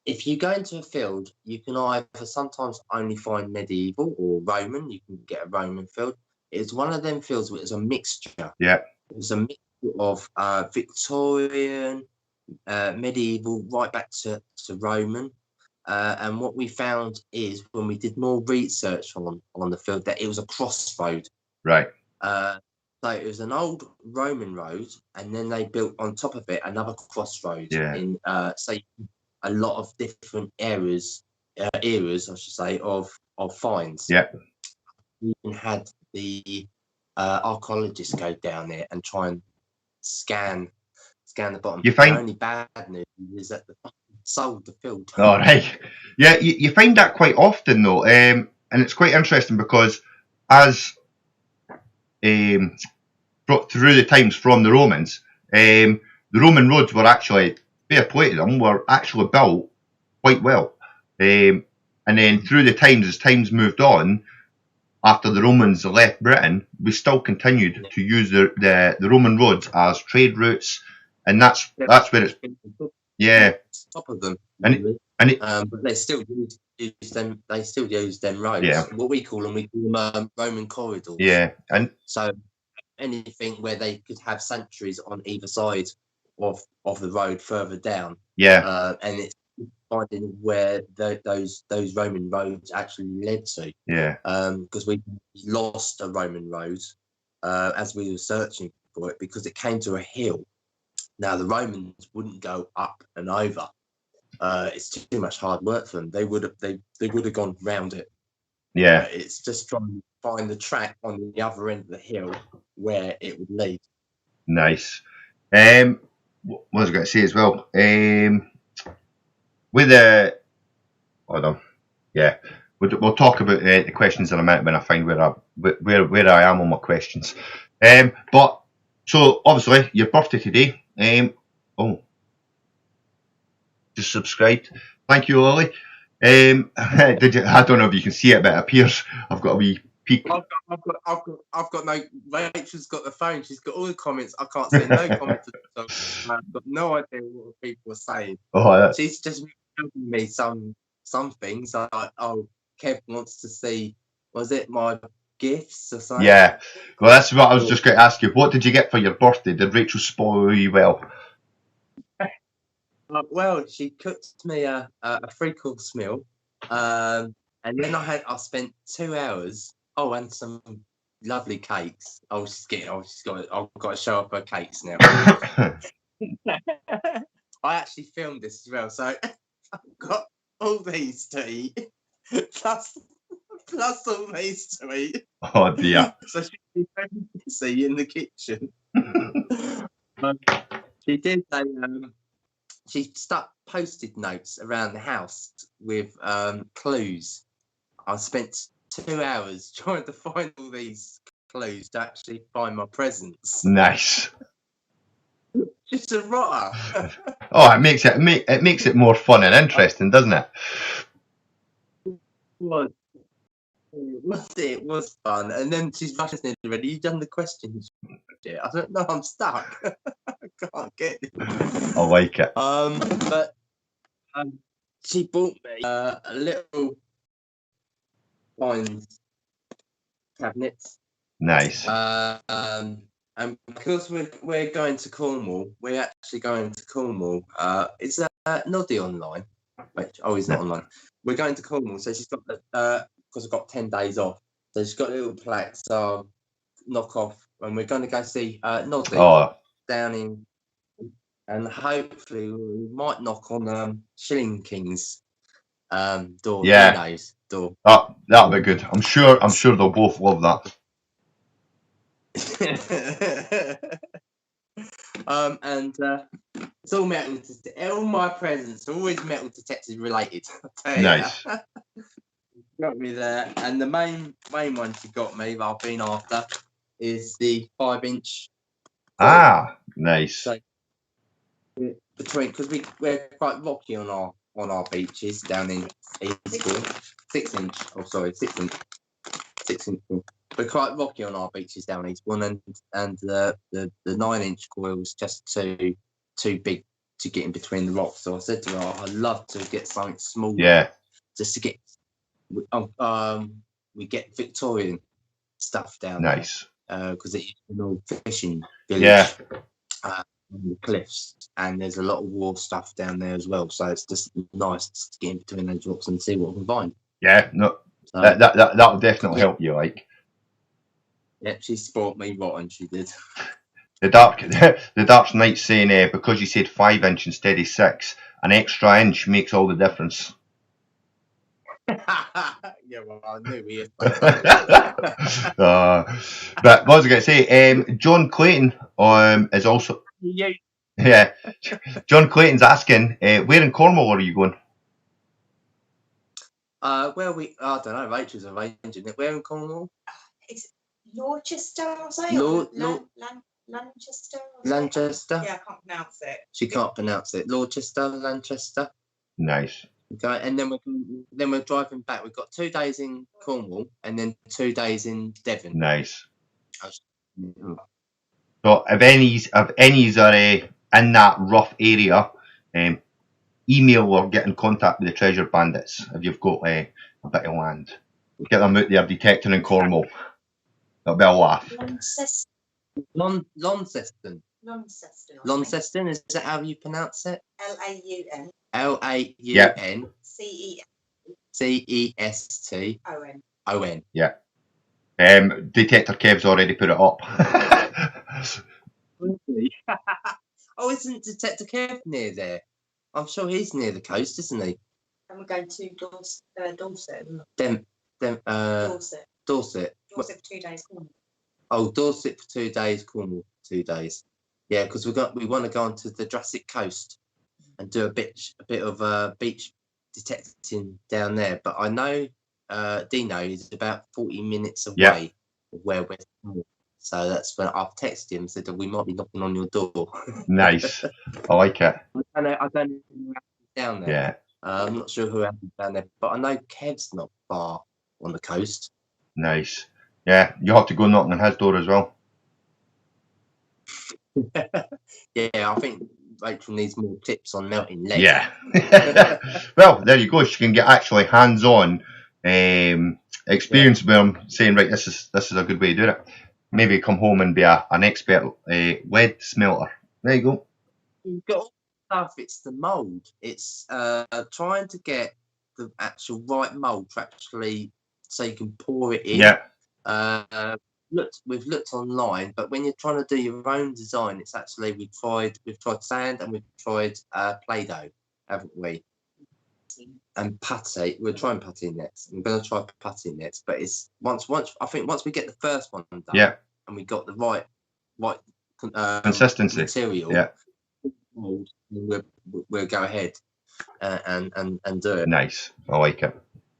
if you go into a field, you can either sometimes only find medieval or Roman. You can get a Roman field. It's one of them fields where it's a mixture. Yeah. It's a mixture of Victorian, medieval, right back to Roman. And what we found is, when we did more research on the field, that it was a crossroad. Right. So it was an old Roman road, and then they built on top of it another crossroad. Yeah. In say a lot of different eras, I should say, of finds. Yeah. We even had the archaeologists go down there and try and scan the bottom. You find the only bad news is that the sold the field. All right. Yeah, you find that quite often though, and it's quite interesting because as brought through the times from the Romans, the Roman roads were actually, fair play to them, were actually built quite well. And then through the times, as times moved on, after the Romans left Britain, we still continued to use the Roman roads as trade routes, and that's where it's top of them. But they still use them. They still use them roads. Yeah. What we call them, Roman corridors. Yeah, and so anything where they could have sanctuaries on either side of the road further down. Yeah. And it's finding where those Roman roads actually led to. Yeah. Because we lost a Roman road as we were searching for it, because it came to a hill. Now the Romans wouldn't go up and over. It's too much hard work for them. They would have gone round it. Yeah. It's just trying to find the track on the other end of the hill where it would lead. Nice. What was I going to say as well? With the, hold on. Yeah, we'll talk about the questions in a minute when I find where I am on my questions. But so obviously your birthday today. Just subscribed. Thank you, Lily. Did you? I don't know if you can see it, but it appears I've got a wee peek. I've got no. Rachel's got the phone. She's got all the comments. I can't see no comments. I've got no idea what people are saying. She's just telling me some things like, oh, Kev wants to see. Was it my gifts or something? Yeah. Well, that's what I was just going to ask you. What did you get for your birthday? Did Rachel spoil you well? Well, she cooked me a 3-course meal, and then I spent 2 hours. Oh, and some lovely cakes. I've got to show off her cakes now. I actually filmed this as well, so I've got all these to eat, plus all these to eat. Oh dear. So she'd be very busy in the kitchen. She did she stuck Post-it notes around the house with clues. I spent 2 hours trying to find all these clues to actually find my presents. Nice. Just a rotter. Oh, it makes it more fun and interesting, doesn't it? It was fun. And then she's rushing in already. You done the questions? Yeah, I don't know. I'm stuck. I can't get it. I like it. But she bought me a little wine cabinet. Nice. And because we're going to Cornwall, we're actually going to Cornwall. Is Noddy online? Wait, he's not online. We're going to Cornwall, so she's got because I've got 10 days off. So she's got a little plaque, so I'll knock off, and we're going to go see Noddy down in, and hopefully we might knock on Shilling Kings Door. Yeah. He knows. Door. That'll be good. I'm sure they'll both love that. And it's all metal. All my presents are always metal detector related. I'll tell Nice. Got me there, and the main one she got me that I've been after is the 5-inch. Ah, nice. So between, because we're quite rocky on our beaches down in Eastbourne. 6-inch. Oh, sorry, 6-inch. 6-inch. We're quite rocky on our beaches down Eastbourne, and the 9-inch coil was just too big to get in between the rocks. So I said to her, I'd love to get something smaller. Yeah. Just to get. We get Victorian stuff down Nice. there because it's an old fishing village. Yeah. On the cliffs, and there's a lot of war stuff down there as well. So it's just nice to get in between those rocks and see what we can find. Yeah. No. So, That'll definitely help you. Like. Yeah, she sport me rotten. She did. The Dark Knight's saying because you said 5-inch instead of 6, an extra inch makes all the difference. Yeah, well, I knew we had. But what was I going to say? John Clayton is also. Yeah, John Clayton's asking, where in Cornwall are you going? Well, I don't know. Rachel's arranging it. Where in Cornwall? It's Dorchester or something. Lanchester. Lanchester. Yeah, I can't pronounce it. She can't pronounce it. Dorchester, Lanchester. Nice. Okay, and then we're driving back. We've got 2 days in Cornwall and then 2 days in Devon. Nice. So if any's are in that rough area, email or get in contact with the Treasure Bandits if you've got a bit of land. Get them out there detecting in Cornwall. That'll be a laugh. Launceston. Launceston, is that how you pronounce it? Laun. Laun. Cest. On. Yeah. Detector Kev's already put it up. Oh, isn't Detector Kev near there? I'm sure he's near the coast, isn't he? And we're going to Dorset. Dorset. Dorset for 2 days. Cornwall. Oh, Dorset for 2 days, Cornwall 2 days. Yeah, because we want to go onto the Jurassic Coast and do a bit of beach detecting down there. But I know Dino is about 40 minutes away of where we're from. So that's when I've texted him and said that we might be knocking on your door. Nice. I like it. I don't know who else is down there. Yeah. I'm not sure who else is down there, but I know Kev's not far on the coast. Nice. Yeah, you have to go knocking on his door as well. Yeah, I think Rachel needs more tips on melting lead. Yeah. Well, there you go. She can get actually hands-on experience with him, saying, right, this is a good way to do it. Maybe come home and be an expert lead smelter. There you go. You've got all the stuff. It's the mould. It's trying to get the actual right mould to actually so you can pour it in. Yeah. We've looked online, but when you're trying to do your own design, it's actually we've tried sand and we've tried Play-Doh, haven't we? And putty. We're trying putty nets. I'm going to try putty nets, but it's once we get the first one done, Yeah, and we got the right consistency material, yeah, we'll go ahead and do it. Nice. I like it.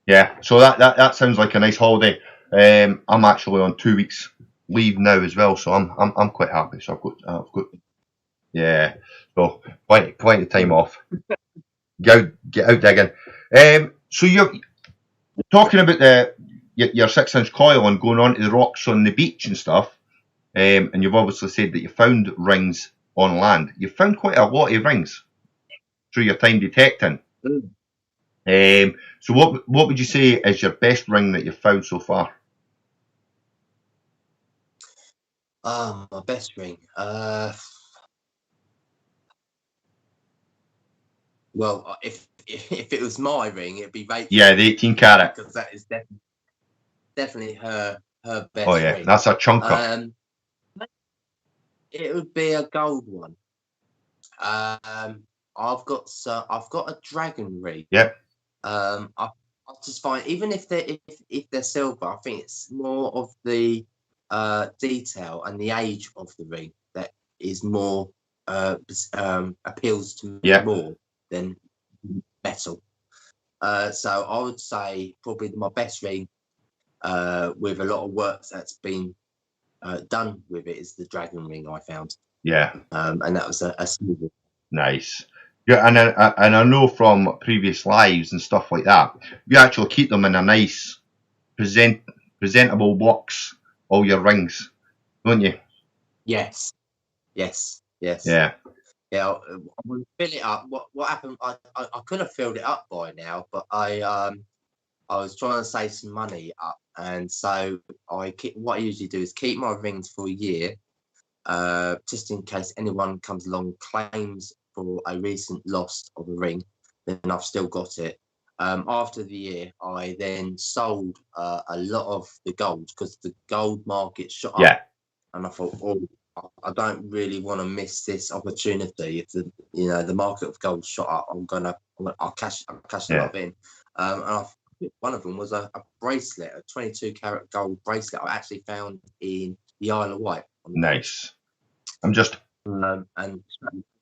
Yeah. So that sounds like a nice holiday. I'm actually on 2 weeks leave now as well, so I'm quite happy. So I've got yeah. So plenty of time off. Get out digging. So you're talking about your 6-inch coil and going onto the rocks on the beach and stuff. And you've obviously said that you found rings on land. You found quite a lot of rings through your time detecting. So what would you say is your best ring that you've found so far? My best ring. Well, if it was my ring, it'd be Rachel. Yeah, the 18 carat. Because that is definitely her best. Oh yeah, ring. that's a chunker. It would be a gold one. I've got a dragon ring. Yep. I just find even if they're silver, I think it's more of the detail and the age of the ring that is more appeals to me Yeah. more than metal. So I would say probably my best ring with a lot of work that's been done with it is the dragon ring I found. Yeah. And that was a silver. Nice. Yeah, and I know from previous lives and stuff like that, you actually keep them in a nice presentable box, all your rings, don't you? Yes. Yeah. Yeah. I'm gonna fill it up. What happened? I could have filled it up by now, but I was trying to save some money up, and so what I usually do is keep my rings for a year, just in case anyone comes along claims for a recent loss of a ring, then I've still got it. After the year, I then sold a lot of the gold because the gold market shot up. Yeah. And I thought, oh, I don't really want to miss this opportunity. If the market of gold shot up, I'll cash a lot in. And one of them was a bracelet, a 22 karat gold bracelet I actually found in the Isle of Wight. Nice. I'm just. And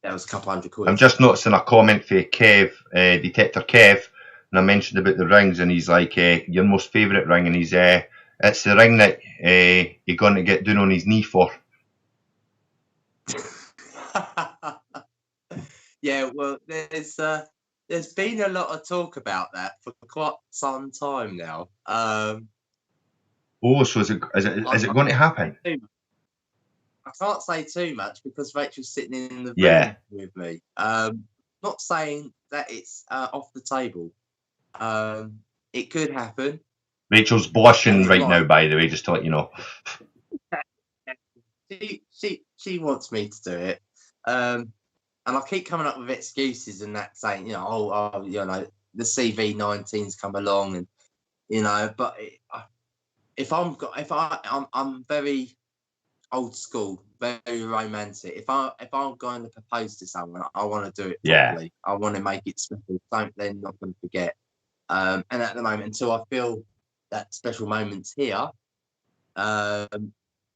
that was a couple £100. I'm just noticing a comment for Kev, Detector Kev, and I mentioned about the rings, and he's like, your most favourite ring, and he's it's the ring that you're going to get down on his knee for. Yeah, well, there's been a lot of talk about that for quite some time now. Oh, so is it going to happen? I can't say too much because Rachel's sitting in the Yeah. room with me. Not saying that it's off the table. It could happen. Rachel's blushing right might. now, by the way, just to let you know. She wants me to do it. And I keep coming up with excuses and that, saying, the CV19's come along, and but I'm very old school, very romantic. If I'm going to propose to someone, I want to do it properly. Yeah. I want to make it special. They're not going to forget. And at the moment, until I feel that special moment's here,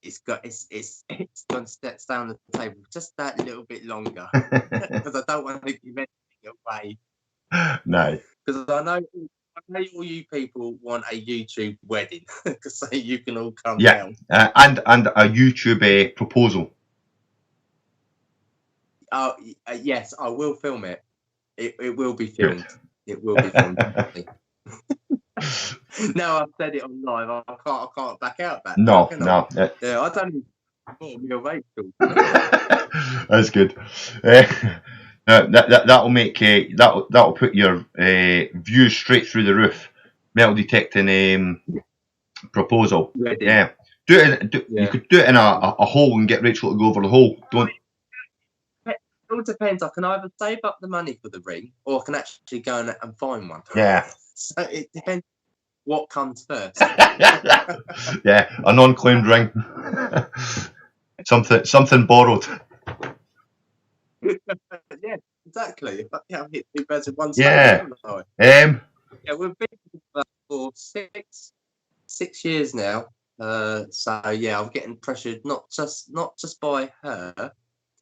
it's going to stay on the table just that little bit longer because I don't want to give anything away. No. Because I know all you people want a YouTube wedding, so you can all come down. And a YouTube proposal. Yes, I will film it. It will be filmed. Good. It will be filmed. No, I've said it on live. I can't back out that. No. Yeah, I don't even me or Rachel. That's good. That'll make that'll put your views straight through the roof. Metal detecting proposal. Ready. Yeah. You could do it in a hole and get Rachel to go over the hole. Don't. It all depends. I can either save up the money for the ring, or I can actually go and find one. Yeah. So it depends what comes first. Yeah, a non-claimed ring. Something borrowed. Yeah, exactly. Yeah, I've hit 2 birds with one stone. Yeah. Yeah, we've been together for 6 years now. So yeah, I'm getting pressured not just by her.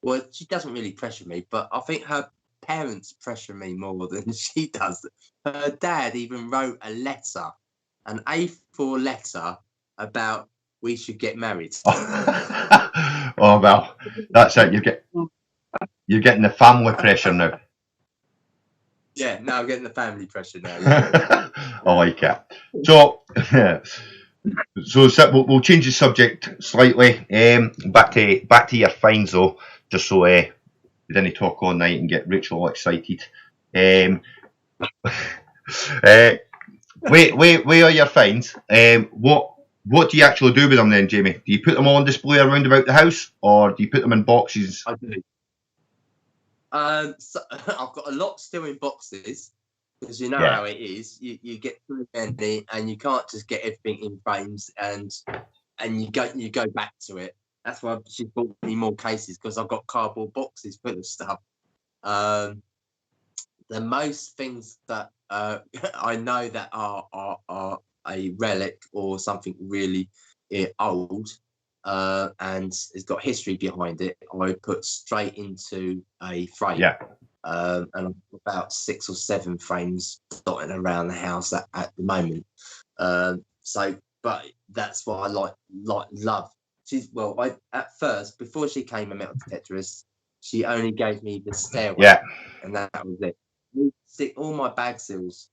Well, she doesn't really pressure me, but I think her parents pressure me more than she does. Her dad even wrote a letter, an A4 letter about we should get married. Oh well, that's it. You're getting the family pressure now. Yeah, no, I'm getting the family pressure now. Yeah. I like it. So we'll change the subject slightly. Back to your fines though, just so we didn't talk all night and get Rachel all excited. Where are your fines? What do you actually do with them then, Jamie? Do you put them all on display around about the house, or do you put them in boxes? I do. So I've got a lot still in boxes because you know how it is. You get too many, and you can't just get everything in frames, and you go back to it. That's why she's bought me more cases because I've got cardboard boxes full of stuff. The most things that I know that are a relic or something really old, and it's got history behind it, I put straight into a frame. Yeah. And I've got about 6 or 7 frames dotting around the house at the moment. But that's what I love. At first, before she came a metal detectorist, she only gave me the stairway. Yeah. And that was it. We stick all my bag seals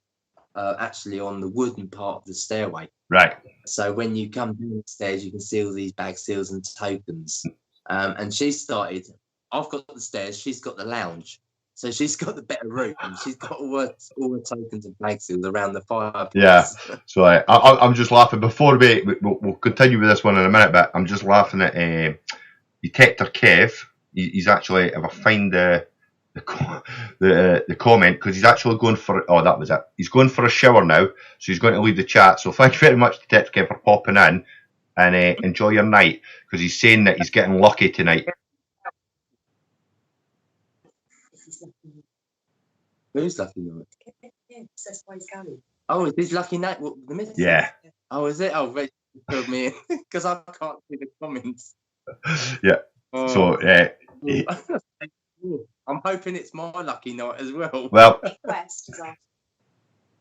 actually on the wooden part of the stairway. Right. So when you come downstairs, you can see all these bag seals and tokens. And she started, I've got the stairs, she's got the lounge. So she's got the better room. She's got all the tokens and bag seals around the fireplace. Yeah. So I'm just laughing. Before we'll continue with this one in a minute, but I'm just laughing at Detector Kev. He's actually, if I find the comment, because he's actually going for, oh, that was it. He's going for a shower now, so he's going to leave the chat. So thank you very much, Detector Kev, for popping in, and enjoy your night, because he's saying that he's getting lucky tonight. Who's lucky night? That's why he's going. Oh, is this lucky night? What, the missus? Yeah. Oh, is it? Oh, Rachel filled me in because I can't see the comments. Yeah. So I'm hoping it's my lucky night as well. Well, West is our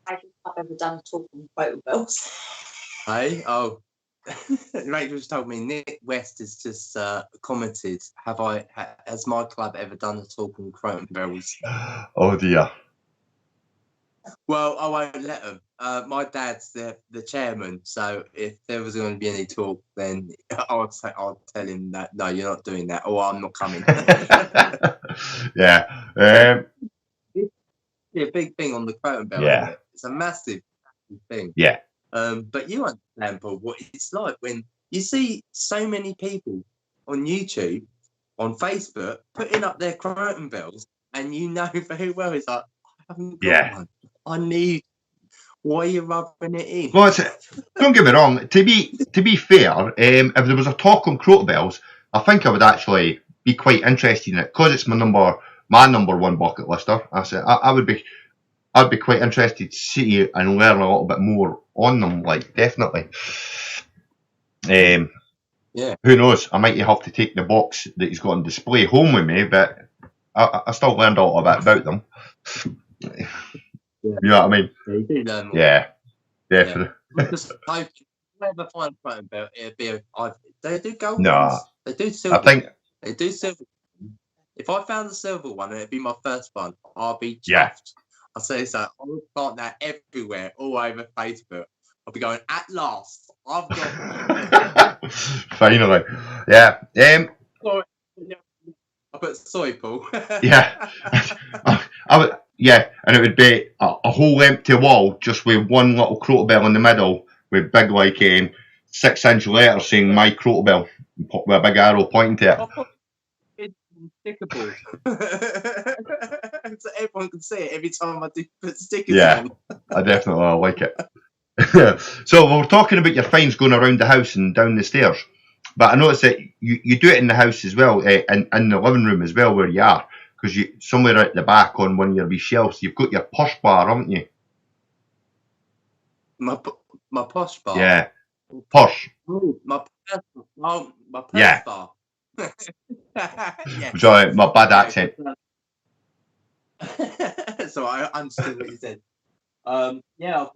favourite I've ever done talking photo bills. Hey, oh, Rachel's told me Nick West has just commented. Has my club ever done the talking Croton bells? Oh dear. Well, I won't let him. My dad's the chairman, so if there was going to be any talk, then I'll tell him that no, you're not doing that, or I'm not coming. Yeah. It's a big thing on the Croton bell. Yeah. Isn't it? It's a massive thing. Yeah. But you understand, Paul, what it's like when you see so many people on YouTube, on Facebook, putting up their Croton bells, and you know very well it's like, I haven't got one. I need. Why are you rubbing it in? Well, don't get me wrong. To be fair, if there was a talk on Croton bells, I think I would actually be quite interested in it, because it's my number one bucket lister. I said I'd be quite interested to see and learn a little bit more on them. Like, definitely. Yeah. Who knows? I might have to take the box that he's got on display home with me, but I still learned a little bit about them. Yeah. You know what I mean? Yeah, you do learn more. Yeah, definitely. Yeah. Just hope if you ever find a Croton bell, it'd be they do gold No, ones. They do silver. I think they do silver. If I found the silver one and it'd be my first one, I'll be chuffed. Yeah. I'll say so. I'll plant that everywhere, all over Facebook. I'll be going, at last, I've got one. Finally. Yeah. Sorry. I put soy, Paul. Yeah. I would, yeah, and it would be a whole empty wall just with one little Croton bell in the middle with big, like, 6-inch letters saying my Croton bell with a big arrow pointing to it. It's stickable. So everyone can see it every time I do put stickers on. I definitely like it. So we're talking about your finds going around the house and down the stairs, but I noticed that you do it in the house as well, in the living room as well, where you are, because you somewhere at the back on one of your wee shelves you've got your push bar, haven't you? My push bar. Yeah, push. Oh, my push bar. Yeah. Sorry, my bad accent. So I understood what you said. Yeah,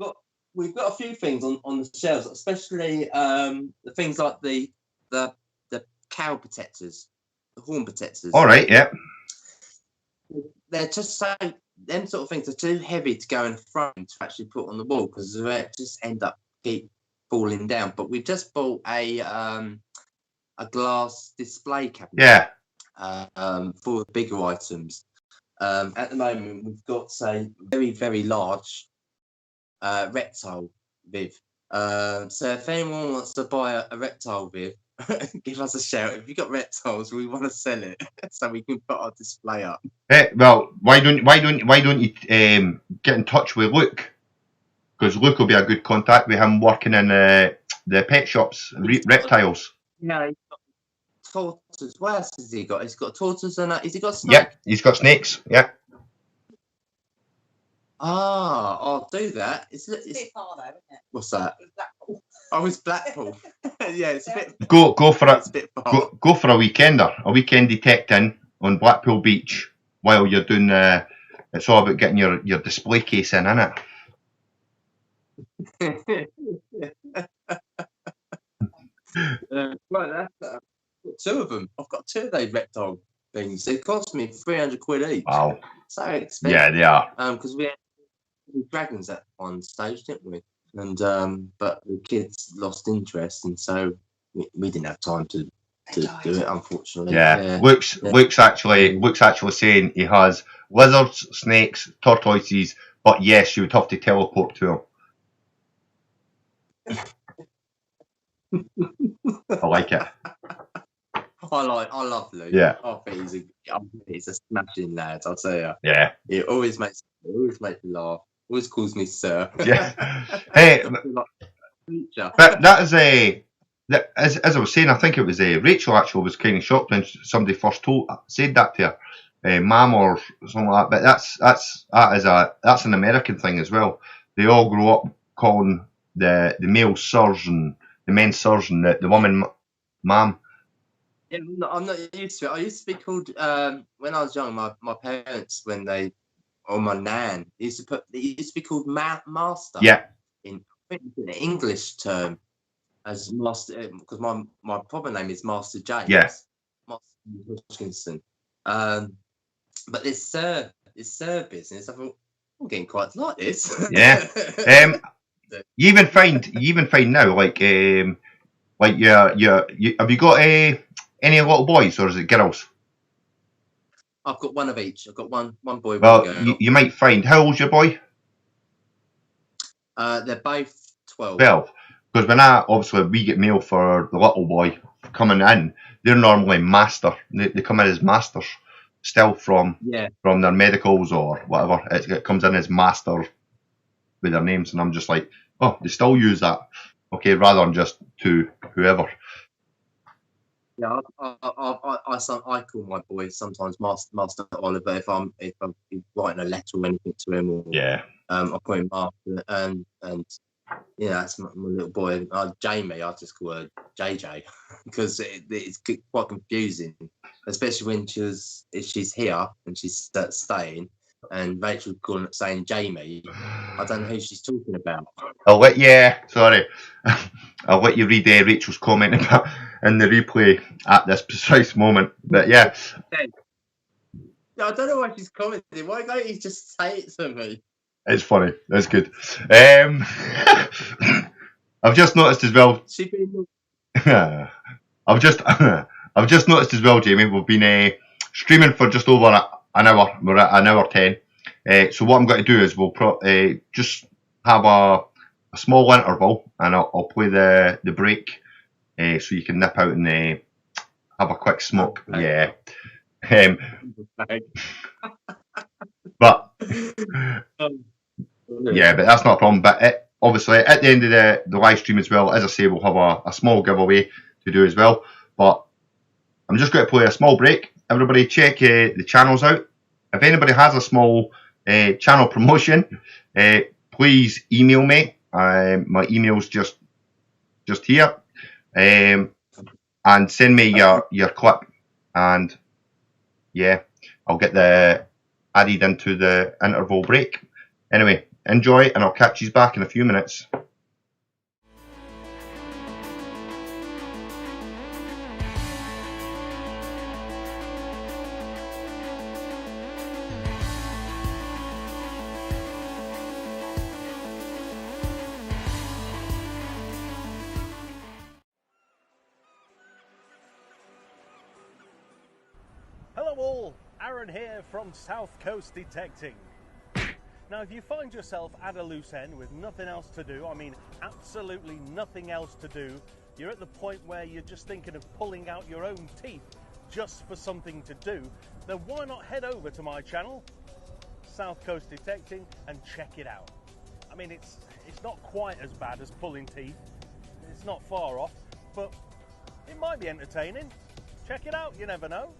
we've got a few things on the shelves, especially the things like the cow protectors, the horn protectors. All right, yeah. They're just so, them sort of things are too heavy to go in a frame to actually put on the wall, because they just end up keep falling down. But we just bought a glass display cabinet. Yeah. For the bigger items. At the moment, we've got a very, very large reptile viv. So if anyone wants to buy a reptile viv, give us a shout. If you've got reptiles, we want to sell it so we can put our display up. Well, why don't you get in touch with Luke? Because Luke will be a good contact with him working in the pet shops, reptiles. Yeah, he's got tortoise. What else has he got? He's got tortoise and has he got snake? Yeah, he's got snakes. Yeah. Oh, I'll do that. It's a bit far though, isn't it? What's that? It was Blackpool. Oh, it's Blackpool. Yeah, it's a bit. Go for It's it. a bit far. Go for a weekender. A weekend detecting on Blackpool Beach while you're doing the. It's all about getting your display case in, isn't it? Right, that's two of them. I've got 2 of those reptile things. They cost me 300 quid each. Wow. So expensive. Yeah, they are. Because we had dragons at one stage, didn't we? And but the kids lost interest, and so we didn't have time to do it, unfortunately. Yeah. Luke's actually saying he has lizards, snakes, tortoises, but yes, you would have to teleport to him. I like it. I love Luke. Yeah. I think he's a smashing lad, I'll tell you. Yeah. It always makes me laugh. Always calls me sir. Yeah. Hey, but that is as I was saying, I think it was Rachel actually was kind of shocked when somebody first said that to her, mum or something like that. But that's an American thing as well. They all grow up calling the male sirs and the men sirs and the woman mum. Yeah, I'm not used to it. I used to be called when I was young. My parents, or my nan, they used to be called master. Yeah. In an English term as master, because my proper name is Master James. Yeah. Master Hodgkinson. But this sir business, I thought I'm getting quite to like this. Yeah. You even find now like you have you got any little boys or is it girls? I've got one of each. I've got one boy, Well, one girl. you might find, how old's your boy? They're both 12. 12. Because when we get mail for the little boy coming in, they're normally master. They come in as masters, still from their medicals or whatever. It comes in as master with their names, and I'm just like, oh, they still use that. Okay, rather than just to whoever. Yeah, I call my boy sometimes Master Oliver if I'm writing a letter or anything to him, or I call him Master, and yeah, that's my little boy. Jamie, I just call her JJ because it's quite confusing, especially when she's here and she's staying, and Rachel saying Jamie. I don't know who she's talking about. I'll let you read Rachel's comment about in the replay at this precise moment. But yeah. I don't know why she's commenting. Why don't you just say it to me? It's funny. That's good. I've just noticed as well. I've just noticed as well, Jamie. We've been streaming for just over an hour. We're at an hour 10. So what I'm going to do is we'll just have a small interval, and I'll play the break, so you can nip out and have a quick smoke. Yeah. But yeah, but that's not a problem. But obviously, at the end of the live stream as well, as I say, we'll have a small giveaway to do as well. But I'm just going to play a small break. Everybody check the channels out. If anybody has a small channel promotion, please email me. My email's just here. And send me your clip. And yeah, I'll get added into the interval break. Anyway, enjoy, and I'll catch you back in a few minutes. Hello all, Aaron here from South Coast Detecting. Now if you find yourself at a loose end with nothing else to do, I mean absolutely nothing else to do, you're at the point where you're just thinking of pulling out your own teeth just for something to do, then why not head over to my channel, South Coast Detecting, and check it out. I mean it's not quite as bad as pulling teeth, it's not far off, but it might be entertaining. Check it out, you never know.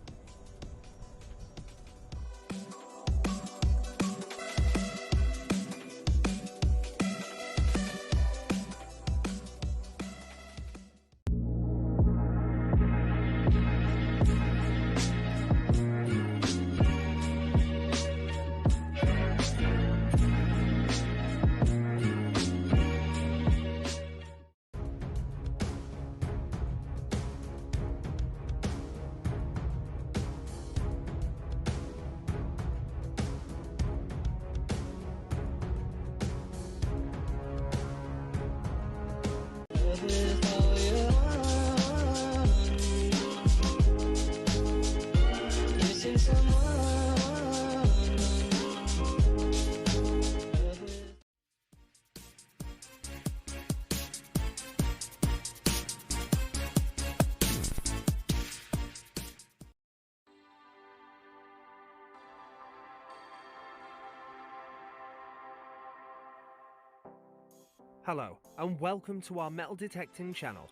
Hello, and welcome to our metal detecting channel.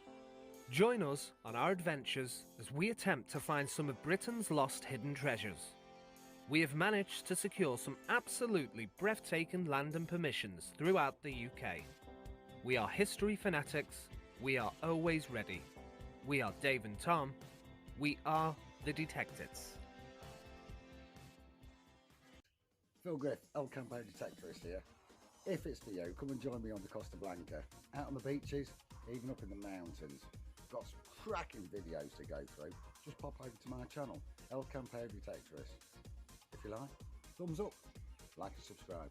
Join us on our adventures as we attempt to find some of Britain's lost hidden treasures. We have managed to secure some absolutely breathtaking land and permissions throughout the UK. We are history fanatics, we are always ready. We are Dave and Tom, we are the Detectives. Phil Griff, El Campo Detectorist here. If it's for you, come and join me on the Costa Blanca, out on the beaches, even up in the mountains. Got some cracking videos to go through. Just pop over to my channel, El Campo Detectorist. If you like, thumbs up, like and subscribe.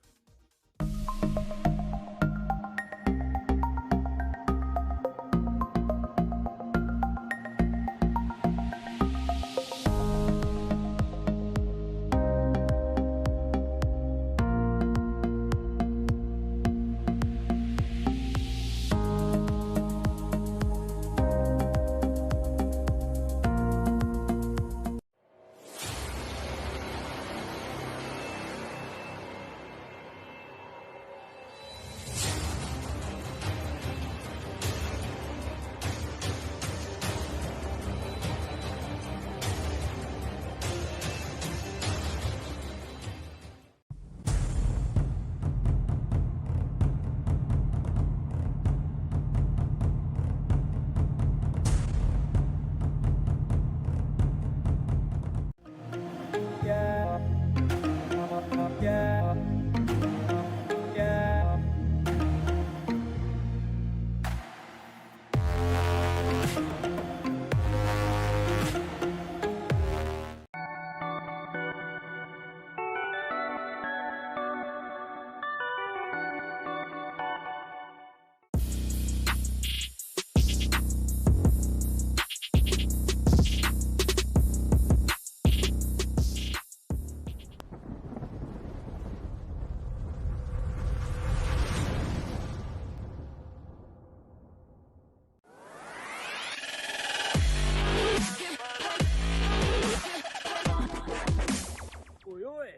Oi, oi!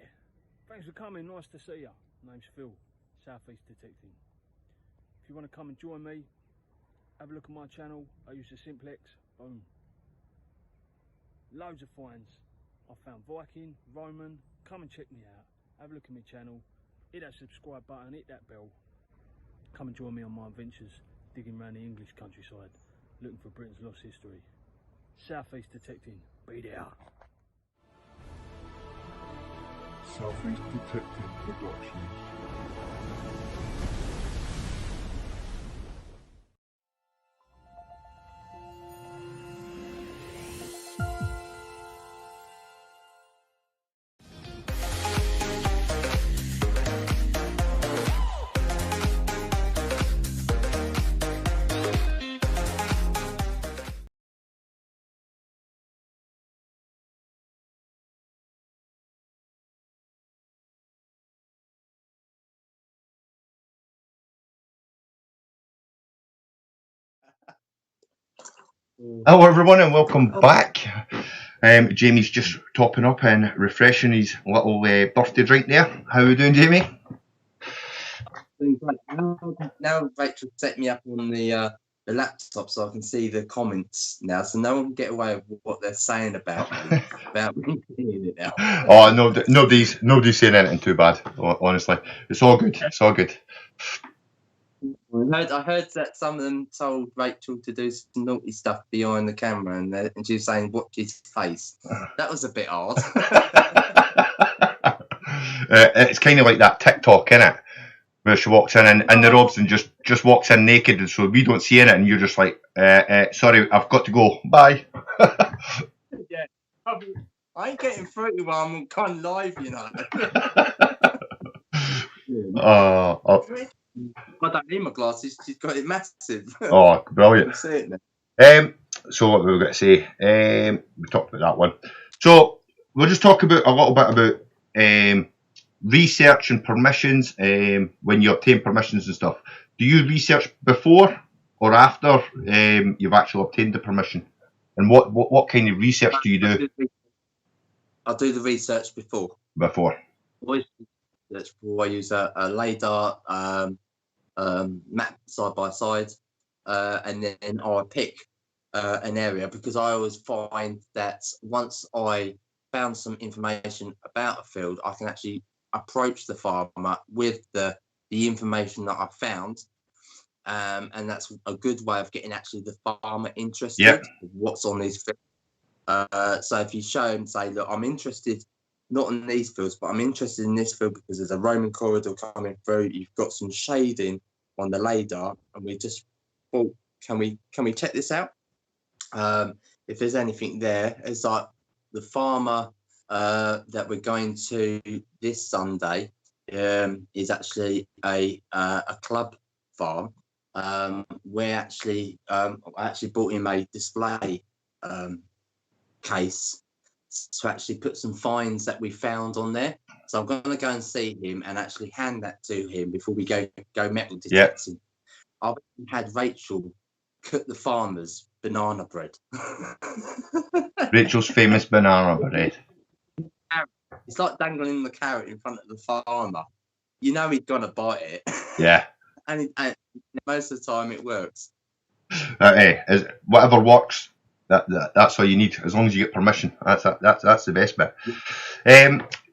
Thanks for coming, nice to see you. Name's Phil, Southeast Detecting. If you want to come and join me, have a look at my channel. I use the Simplex, boom. Loads of finds. I found Viking, Roman, come and check me out. Have a look at my channel, hit that subscribe button, hit that bell. Come and join me on my adventures, digging around the English countryside, looking for Britain's lost history. Southeast Detecting, be there. Southeast Detective Productions. Hello everyone and welcome back. Jamie's just topping up and refreshing his little birthday drink there. How are we doing, Jamie? Now Rachel set me up on the laptop so I can see the comments now, so no one can get away with what they're saying about me, about me seeing it now. Oh, no, nobody's saying anything too bad, honestly. It's all good, it's all good. I heard that some of them told Rachel to do some naughty stuff behind the camera, and she was saying, "Watch his face." That was a bit hard. It's kind of like that TikTok, innit? Where she walks in and the robes and just walks in naked, and so we don't see in it, and you're just like, sorry, I've got to go. Bye. Yeah, I ain't getting through while I'm on live, you know. I don't need my glasses. She's got it massive. Oh, brilliant. I can see it now. So what we were going to say, we talked about that one. So we'll just talk about a little bit about research and permissions when you obtain permissions and stuff. Do you research before or after you've actually obtained the permission? And what kind of research do you do? I'll do the research before. Before. I use a LiDAR map side by side, and then I pick an area, because I always find that once I found some information about a field, I can actually approach the farmer with the information that I found, and that's a good way of getting actually the farmer interested in what's on these fields. So if you show him, say, look, I'm interested not in these fields, but I'm interested in this field because there's a Roman corridor coming through, you've got some shading on the radar, and we just thought, can we check this out? If there's anything there, it's like the farmer that we're going to this Sunday is actually a club farm. We're actually I actually bought him a display case to actually put some finds that we found on there. So I'm going to go and see him and actually hand that to him before we go metal detecting. I've had Rachel cook the farmer's banana bread. Rachel's famous banana bread. It's like dangling the carrot in front of the farmer. You know he's gonna bite it. Yeah. and most of the time it works. Hey, whatever works. That's all you need. As long as you get permission, that's the best bit.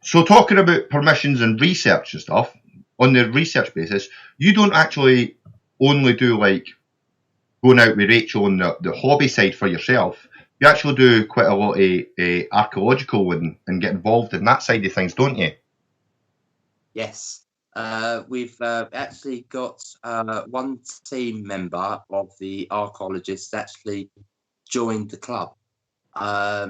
So talking about permissions and research and stuff, on the research basis, you don't actually only do like going out with Rachel on the hobby side for yourself. You actually do quite a lot of archaeological and get involved in that side of things, don't you? Yes. We've actually got one team member of the archaeologists actually joined the club.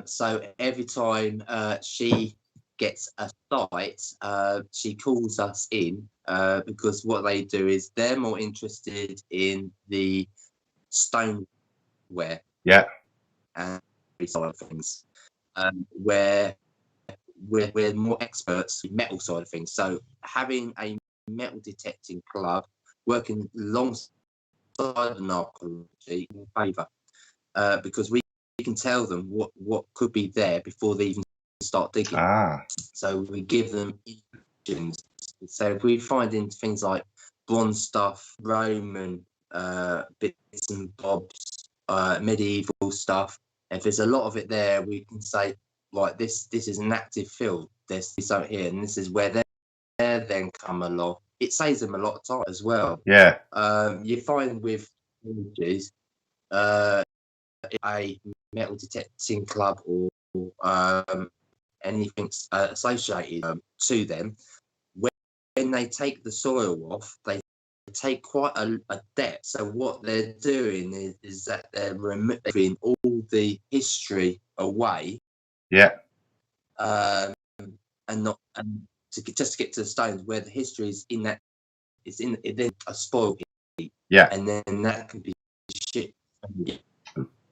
So every time she gets a site, she calls us in because what they do is they're more interested in the stoneware. Yeah. And side of things, where we're more experts in metal side of things. So having a metal detecting club working alongside an archaeology in favour, because we can tell them what could be there before they even start digging. So we give them options. So if we find in things like bronze stuff, Roman bits and bobs, medieval stuff, if there's a lot of it there, we can say, right, this is an active field. There's this out here, and this is where they then come along. It saves them a lot of time as well. Yeah. You find with images, a metal detecting club or anything associated to them, when they take the soil off, they take quite a depth. So what they're doing is that they're removing all the history away. Yeah. And just to get to the stones where the history is in that, it's in a spoil heap. Yeah. And then that can be shipped.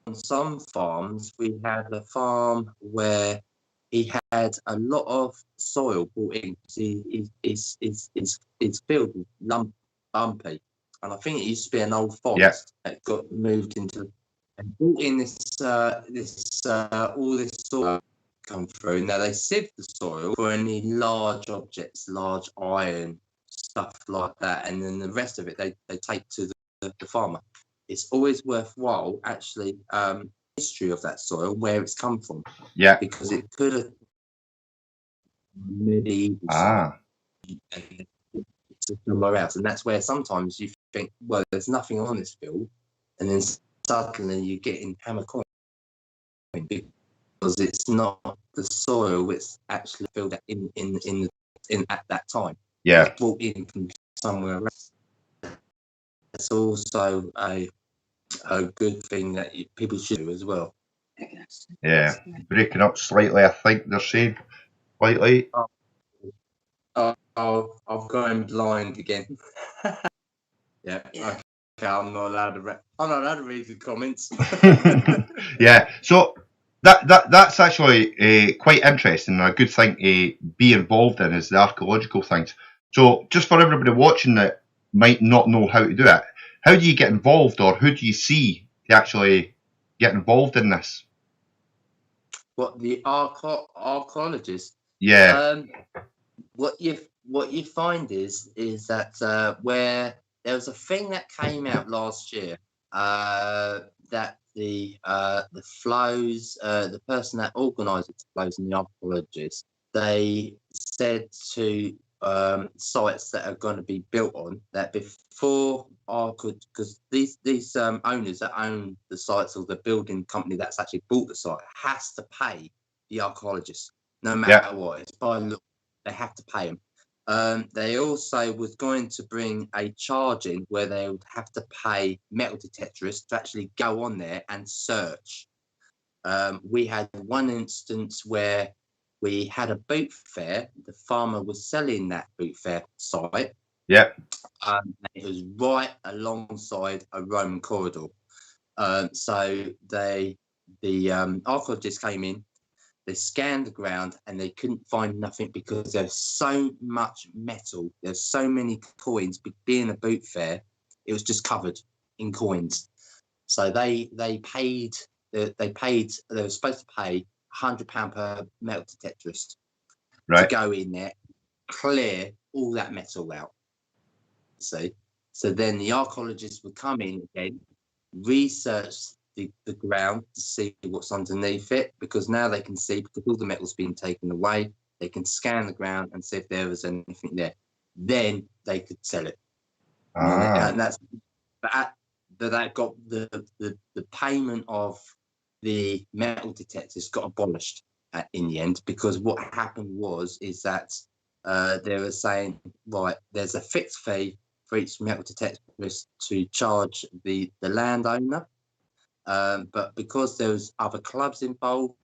On some farms, we had a farm where he had a lot of soil brought in. It's filled with lumpy, and I think it used to be an old forest that got moved into and brought in all this soil come through. Now they sieve the soil for any large objects, large iron stuff like that, and then the rest of it they take to the farmer. It's always worthwhile actually history of that soil, where it's come from. Yeah. Because it could have medieval and somewhere else, and that's where sometimes you think, well, there's nothing on this field, and then suddenly you're getting hammer coin because it's not the soil it's actually filled in at that time. Yeah. It's brought in from somewhere else. It's also a good thing that people should do as well. Yeah. Breaking up slightly, I think they're saying. Slightly. I've gone blind again. Yeah. Okay. I'm not allowed to read the comments. Yeah. So that's actually quite interesting and a good thing to be involved in, is the archaeological things. So just for everybody watching that might not know how to do it, how do you get involved, or who do you see to actually get involved in this? What, the archaeologists? Yeah. What you find is that where there was a thing that came out last year that the flows, the person that organised the flows and the archaeologists, they said to sites that are going to be built on that before because these owners that own the sites, or the building company that's actually bought the site, has to pay the archaeologists no matter what. It's by law, they have to pay them. They also was going to bring a charge in where they would have to pay metal detectorists to actually go on there and search. We had one instance where we had a boot fair. The farmer was selling that boot fair site. Yep. It was right alongside a Roman corridor. So the archaeologists came in, they scanned the ground, and they couldn't find nothing because there's so much metal. There's so many coins. Being a boot fair, it was just covered in coins. So they paid. They were supposed to pay £100 per metal detectorist to go in there, clear all that metal out. See, so then the archaeologists would come in again, research the ground to see what's underneath it, because now they can see, because all the metal's been taken away, they can scan the ground and see if there was anything there. Then they could sell it. And that's but that got the payment of the metal detectors got abolished in the end, because what happened is that they were saying, right, there's a fixed fee for each metal detectorist to charge the landowner, but because there was other clubs involved,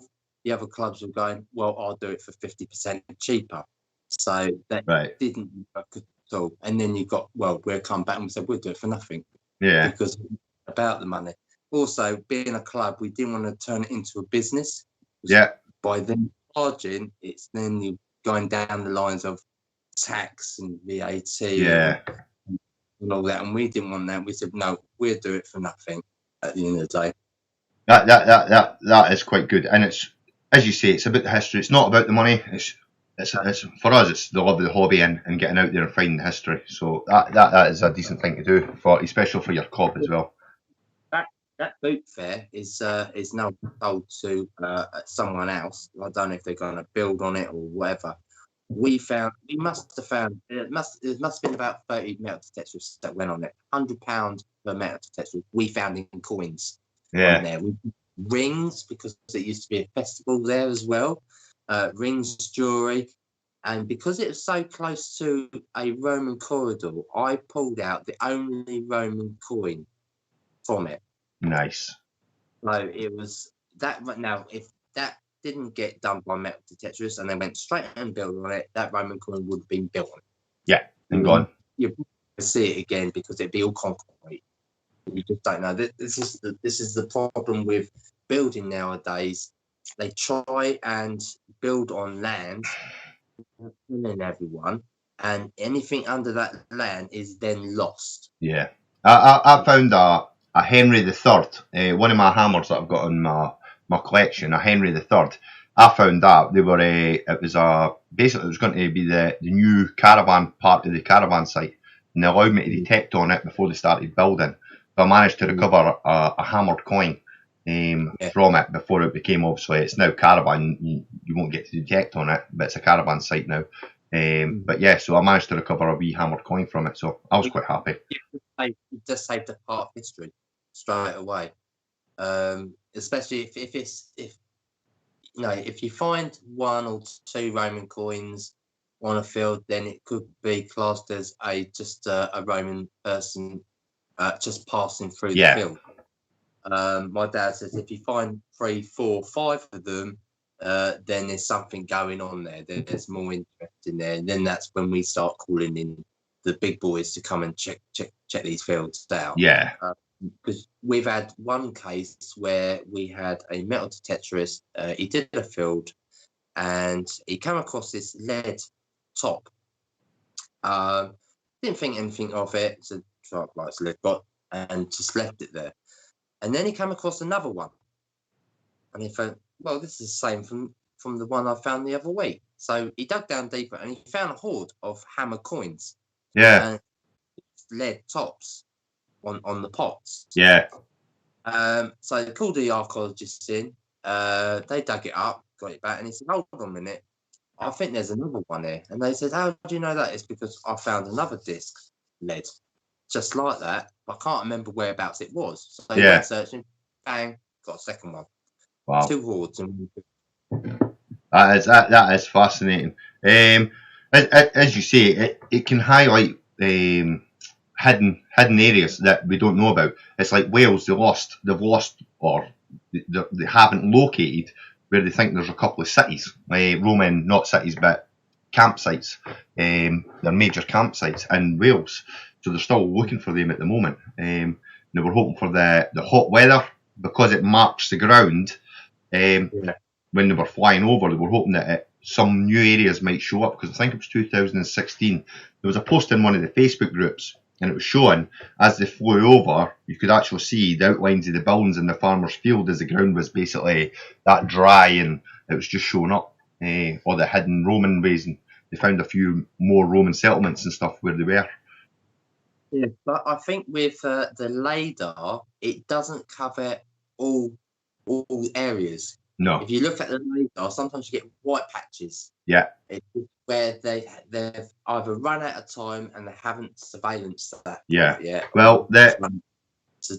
the other clubs were going, well, I'll do it for 50% cheaper. So that didn't work at all. And then you got, well, we'll come back and we said, we'll do it for nothing. Yeah. Because about the money. Also, being a club, we didn't want to turn it into a business. Yeah. By them charging, it's then you going down the lines of tax and VAT and all that. And we didn't want that. We said, no, we'll do it for nothing at the end of the day. That is quite good. And it's, as you say, it's about the history. It's not about the money. It's for us, it's the love of the hobby and getting out there and finding the history. So that is a decent thing to do, especially for your club as well. That boot fair is now sold to someone else. I don't know if they're going to build on it or whatever. It must have been about 30 metal detectors that went on it. £100 per metal detector. We found in coins. Yeah. On there. Rings, because it used to be a festival there as well. Rings, jewelry, and because it was so close to a Roman corridor, I pulled out the only Roman coin from it. Nice. So it was that. Now, if that didn't get done by metal detectorists and they went straight and built on it, that Roman coin would have been built on. Yeah, and gone. You see it again because it'd be all concrete. You just don't know. This is the problem with building nowadays. They try and build on land, killing everyone, and anything under that land is then lost. Yeah, I found a Henry III, one of my hammers that I've got in my collection, a Henry III. I found that they were basically it was going to be the new caravan part of the caravan site, and they allowed me to detect on it before they started building. So I managed to recover a hammered coin from it before it became, obviously, it's now caravan. You won't get to detect on it, but it's a caravan site now. But yeah, so I managed to recover a wee hammered coin from it, so I was quite happy. It just saved a part of history straight away. Especially if you find one or two Roman coins on a field, then it could be classed as just a Roman person just passing through the field. My dad says if you find 3, 4, 5 of them, then there's something going on there. There's more interest in there, and then that's when we start calling in the big boys to come and check these fields out. Yeah. Because we've had one case where we had a metal detectorist. He did a field, and he came across this lead top. Didn't think anything of it. So like it's lead got, and just left it there. And then he came across another one, and he thought, well, this is the same from the one I found the other week. So he dug down deeper, and he found a hoard of hammer coins. Yeah. And lead tops on the pots. Yeah. So they called the archaeologists in. They dug it up, got it back, and he said, "Hold on a minute, I think there's another one here." And they said, "How do you know that?" It's because I found another disc, lead, just like that. I can't remember whereabouts it was. So he went searching, bang, got a second one. Wow. 2 hoards and That is fascinating. As you say, it can highlight hidden areas that we don't know about. It's like Wales, they've lost, or they haven't located where they think there's a couple of cities, Roman, not cities, but campsites. They're major campsites in Wales, so they're still looking for them at the moment. They were hoping for the hot weather because it marks the ground. When they were flying over, they were hoping that some new areas might show up, because I think it was 2016. There was a post in one of the Facebook groups, and it was showing as they flew over, you could actually see the outlines of the buildings in the farmer's field as the ground was basically that dry, and it was just showing up all the hidden Roman ways, and they found a few more Roman settlements and stuff where they were. Yeah, but I think with the LiDAR, it doesn't cover all areas. No. If you look at the LiDAR, sometimes you get white patches. Yeah. It's where they've either run out of time and they haven't surveillanced that. Yeah. Yet. Well, the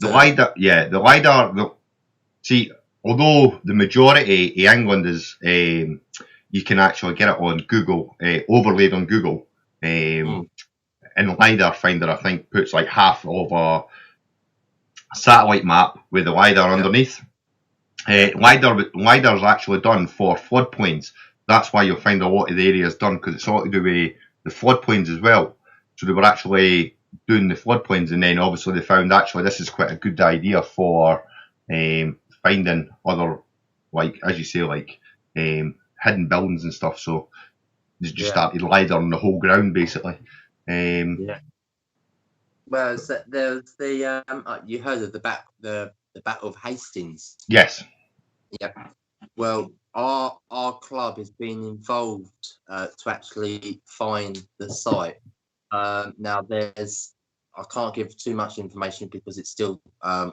LiDAR, see, although the majority of England is, you can actually get it on Google, overlaid on Google, and LiDAR Finder, I think, puts like half of a satellite map with the LiDAR underneath. LiDAR is actually done for floodplains. That's why you'll find a lot of the areas done, because it's all to do with the floodplains as well. So they were actually doing the floodplains, and then obviously they found actually this is quite a good idea for finding other, like as you say, like hidden buildings and stuff. So they just started LiDAR on the whole ground basically. Well, so there's the you heard of the Battle of Hastings? Yes. Yeah. Well, our club has been involved to actually find the site. Now I can't give too much information because it's still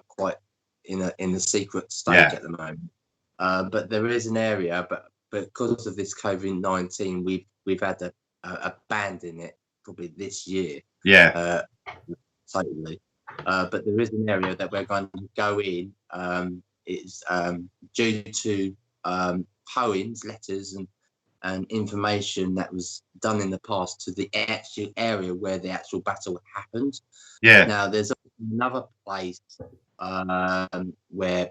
quite in the secret stage at the moment. But there is an area, but because of this COVID-19, we've had a ban in it probably this year. Yeah. Totally. But there is an area that we're going to go in. It's due to poems, letters, and information that was done in the past to the actual area where the actual battle happened. Yeah. Now there's another place where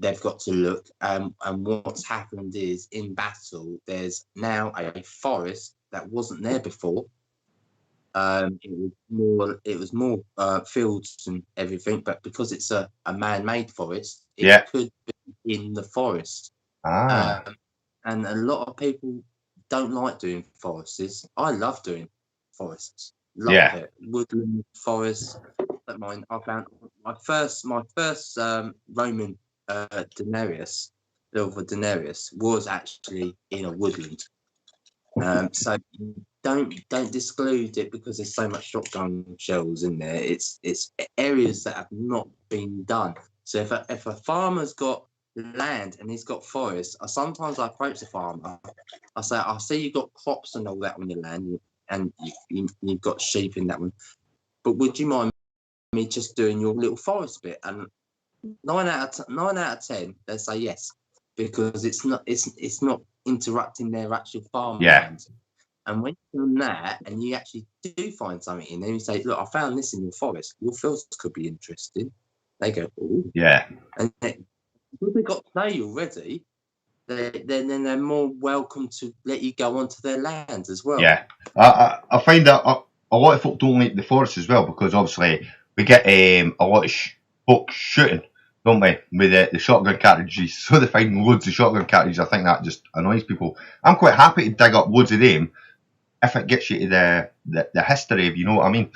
they've got to look, and what's happened is in battle there's now a forest that wasn't there before. It was more fields and everything, but because it's a man-made forest, it could be in the forest. And a lot of people don't like doing forests. I love doing forests. Love it. Woodland, forests. Don't mind. I found my first Roman denarius, silver denarius, was actually in a woodland. So don't disclude it because there's so much shotgun shells in there. It's areas that have not been done. So if a farmer's got land and he's got forest, sometimes I approach the farmer. I say, I see you've got crops and all that on your land, and you've got sheep in that one. But would you mind me just doing your little forest bit? And 9 out of 10, they say yes, because it's not interrupting their actual farmland. And when you've done that, and you actually do find something in there, you say, "Look, I found this in your forest. Your fields could be interesting." They go, "Oh, yeah." And because they got to know you already, then they're more welcome to let you go onto their land as well. Yeah, I find that a lot of folk don't like the forest as well, because obviously we get a lot of folk shooting, don't we, with the shotgun cartridges. So they find loads of shotgun cartridges. I think that just annoys people. I'm quite happy to dig up loads of them if it gets you to the history, if you know what I mean.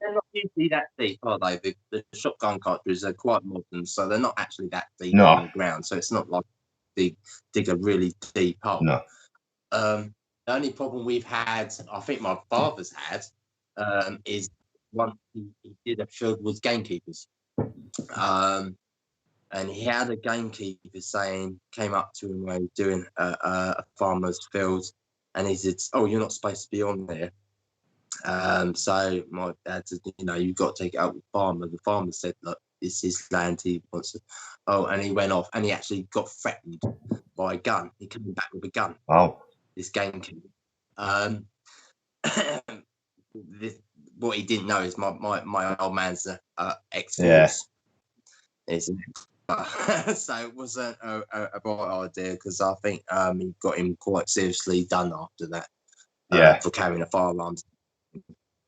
They're not usually that deep, are they? The shotgun cartridges are quite modern, so they're not actually that deep on the ground. So it's not like dig a really deep hole. No. The only problem we've had, I think my father's had, is one he did a field was gamekeepers. And he had a gamekeeper came up to him while he was doing a farmer's field, and he said, "Oh, you're not supposed to be on there." So my dad said, "You've got to take it out with the farmer." The farmer said, "Look, it's his land. He wants to." Oh, and he went off, and he actually got threatened by a gun. He came back with a gun. Wow. This gamekeeper. What he didn't know is my old man's ex-force. So it wasn't a bright idea, because I think he got him quite seriously done after that for carrying a firearm.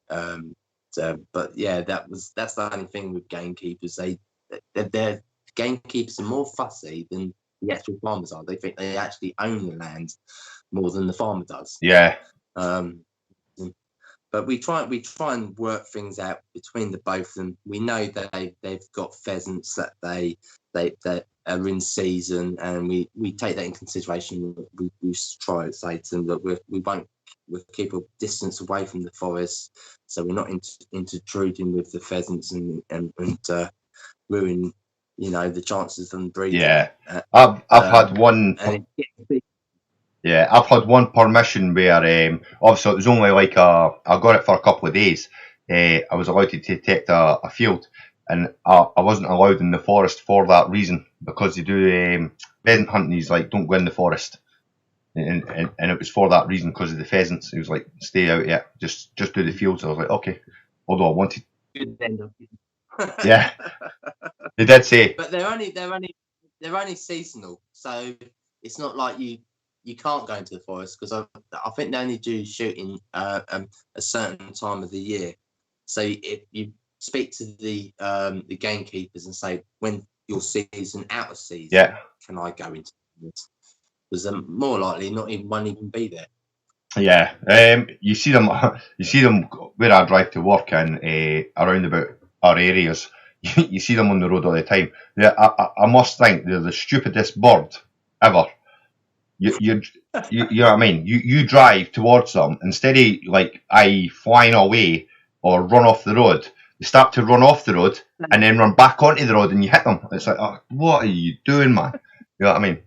But yeah, that's the only thing with gamekeepers. They're gamekeepers are more fussy than the actual farmers are. They think they actually own the land more than the farmer does. Yeah. But we try and work things out between the both of them. We know that they've got pheasants that they are in season, and we take that in consideration. We try to say to them that we'll keep a distance away from the forest, so we're not intruding with the pheasants and ruin the chances of them breeding. Yeah, I've had one. Yeah, I've had one permission where obviously it was only like I got it for a couple of days. I was allowed to detect a field, and I wasn't allowed in the forest for that reason, because they do pheasant hunting. He's like, don't go in the forest, and it was for that reason, because of the pheasants. He was like, stay out, yeah, just do the fields. I was like, okay, although I wanted. Yeah, they did say, but they're only seasonal, so it's not like you can't go into the forest, because I think they only do shooting a certain time of the year. So if you speak to the gamekeepers and say, when your season out of season, can I go into this? Because more likely won't even be there. Yeah, you see them where I drive to work and around about our areas. You see them on the road all the time. Yeah, I must think they're the stupidest bird ever. You know what I mean? You drive towards them, instead of like flying away or run off the road, they start to run off the road and then run back onto the road, and you hit them. It's like, oh, what are you doing, man? You know what I mean?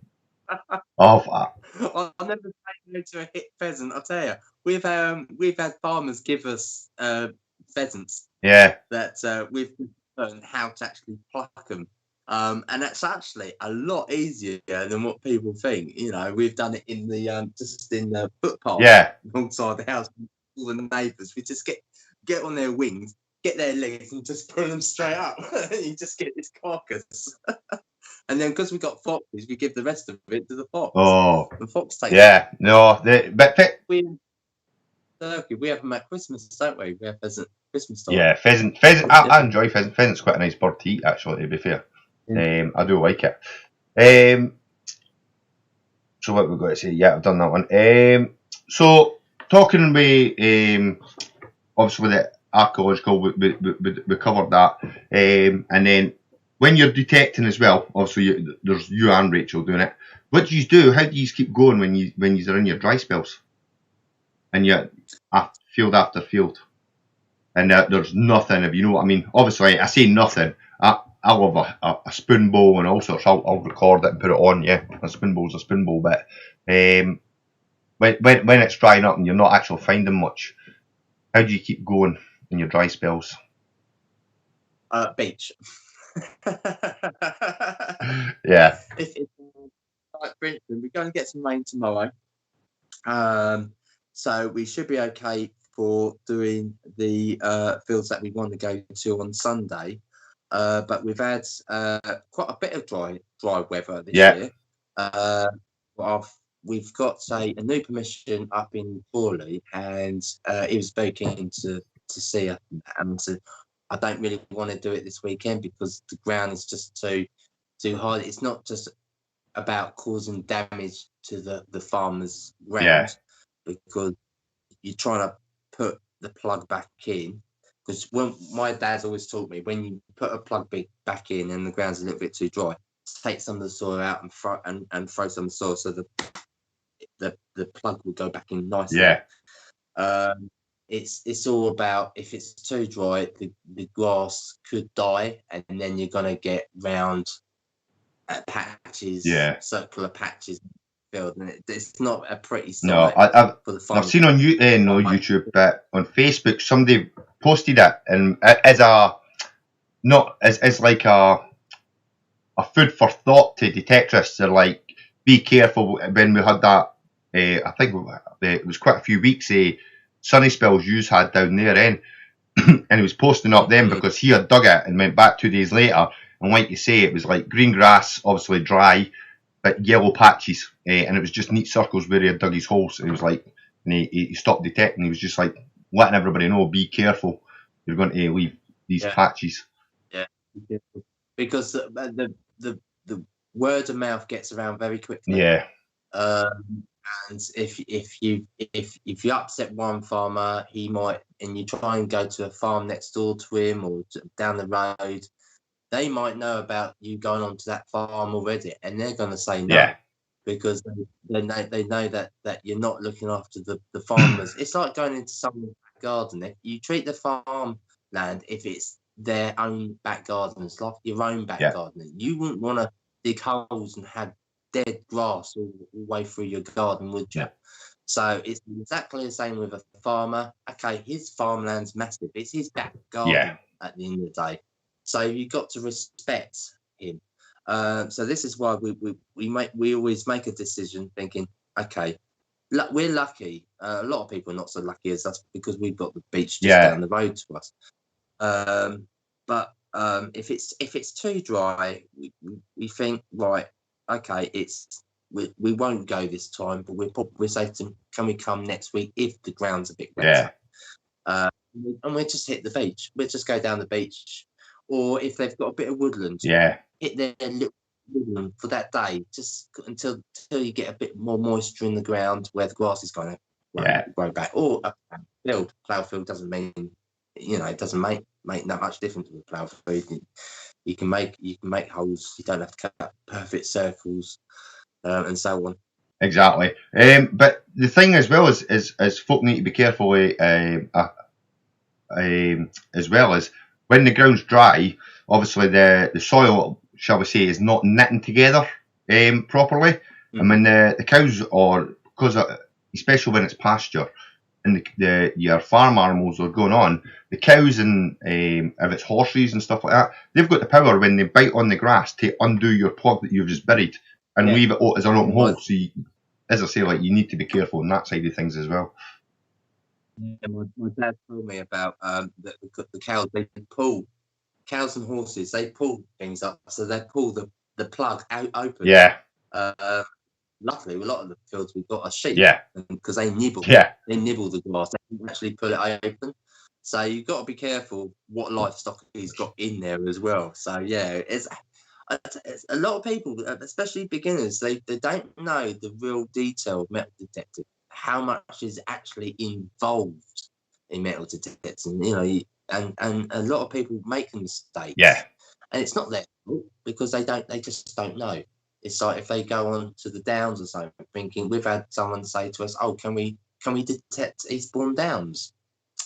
I've never taken to a hit pheasant. I tell you, we've had farmers give us pheasants. Yeah. That we've learned how to actually pluck them. And that's actually a lot easier than what people think. We've done it in the just in the footpath alongside the house. All the neighbours, we just get on their wings, get their legs, and just pull them straight up. You just get this carcass. And then, because we got foxes, we give the rest of it to the fox. Oh, the fox takes yeah, no, we have them at Christmas, don't we? We have pheasant Christmas time. Yeah, pheasant. I enjoy pheasant. Pheasant's quite a nice bird to eat, actually, to be fair. I do like it. So what we've got to say? Yeah, I've done that one. So talking about obviously with the archaeological, we covered that, and then when you're detecting as well, obviously there's you and Rachel doing it. What do you do? How do you keep going when you're in your dry spells, and you're field after field, and there's nothing? If you know what I mean. Obviously, I say nothing. I'll have a spoon bowl and all sorts. I'll record it and put it on. Yeah, a spoon bowl's a spoon bowl, but when it's drying up and you're not actually finding much, how do you keep going in your dry spells? Beach. Yeah. Like, for instance, we're going to get some rain tomorrow, so we should be okay for doing the fields that we want to go to on Sunday. But we've had quite a bit of dry weather this year. We've got a new permission up in Crawley, and he was very keen to see us, and said, I don't really want to do it this weekend because the ground is just too hard. It's not just about causing damage to the farmer's ground, because you're trying to put the plug back in. Because when my dad's always taught me, when you put a plug back in and the ground's a little bit too dry, take some of the soil out and throw some of the soil, so the plug will go back in nicely. Yeah. it's all about, if it's too dry, the grass could die, and then you're gonna get round patches, circular patches filled, and it's not a pretty No, sight for the I've seen on YouTube, but on Facebook somebody posted it, and as a not as like a food for thought to detectorists. They're like, be careful when we had that. I think it was quite a few weeks. Sunny spells you had down there, and he was posting up them because he had dug it and went back 2 days later. And like you say, it was like green grass, obviously dry, but yellow patches, and it was just neat circles where he had dug his holes. And it was like, and he stopped detecting. He was just like letting everybody know, be careful, you're going to leave these patches. Yeah, because the word of mouth gets around very quickly. Yeah. And if you upset one farmer, he might, and you try and go to a farm next door to him or down the road, they might know about you going onto that farm already, and they're going to say no, because they know that you're not looking after the farmers. It's like going into someone's garden. If you treat the farm land, if it's their own back garden, it's like your own back garden. You wouldn't want to dig holes and have dead grass all the way through your garden, would you? So it's exactly the same with a farmer. Okay, his farmland's massive. It's his back garden at the end of the day. So you've got to respect him. So this is why we always make a decision thinking, okay, we're lucky. A lot of people are not so lucky as us because we've got the beach just down the road to us. But if it's too dry, we think, right, okay, we won't go this time, but we say to them, can we come next week if the ground's a bit wetter? And we'll just hit the beach. We'll just go down the beach. Or if they've got a bit of woodland, hit their little woodland for that day, just until you get a bit more moisture in the ground where the grass is going to grow back. Or a plough field doesn't mean, it doesn't make that much difference with a plough field. You can make holes. You don't have to cut perfect circles, and so on. Exactly. But the thing as well is folk need to be careful as well as when the ground's dry, obviously the soil, shall we say, is not knitting together properly. And when the cows, or because especially when it's pasture and your farm animals are going on, the cows and if it's horses and stuff like that, they've got the power when they bite on the grass to undo your plug that you've just buried and leave it as an open hole. So as I say, like, you need to be careful on that side of things as well. Yeah, my dad told me about the cows. They pull, cows and horses. They pull things up, so they pull the plug out open. Yeah. Luckily, a lot of the fields we've got are sheep. Yeah. Because they nibble. Yeah. They nibble the grass. They can actually pull it open. So you've got to be careful what livestock he's got in there as well. So yeah, it's a lot of people, especially beginners, they don't know the real detail of metal detecting. How much is actually involved in metal detecting, and a lot of people make mistakes. Yeah. And it's not their fault because they just don't know. It's like if they go on to the downs or something, thinking, we've had someone say to us, oh, can we detect Eastbourne Downs?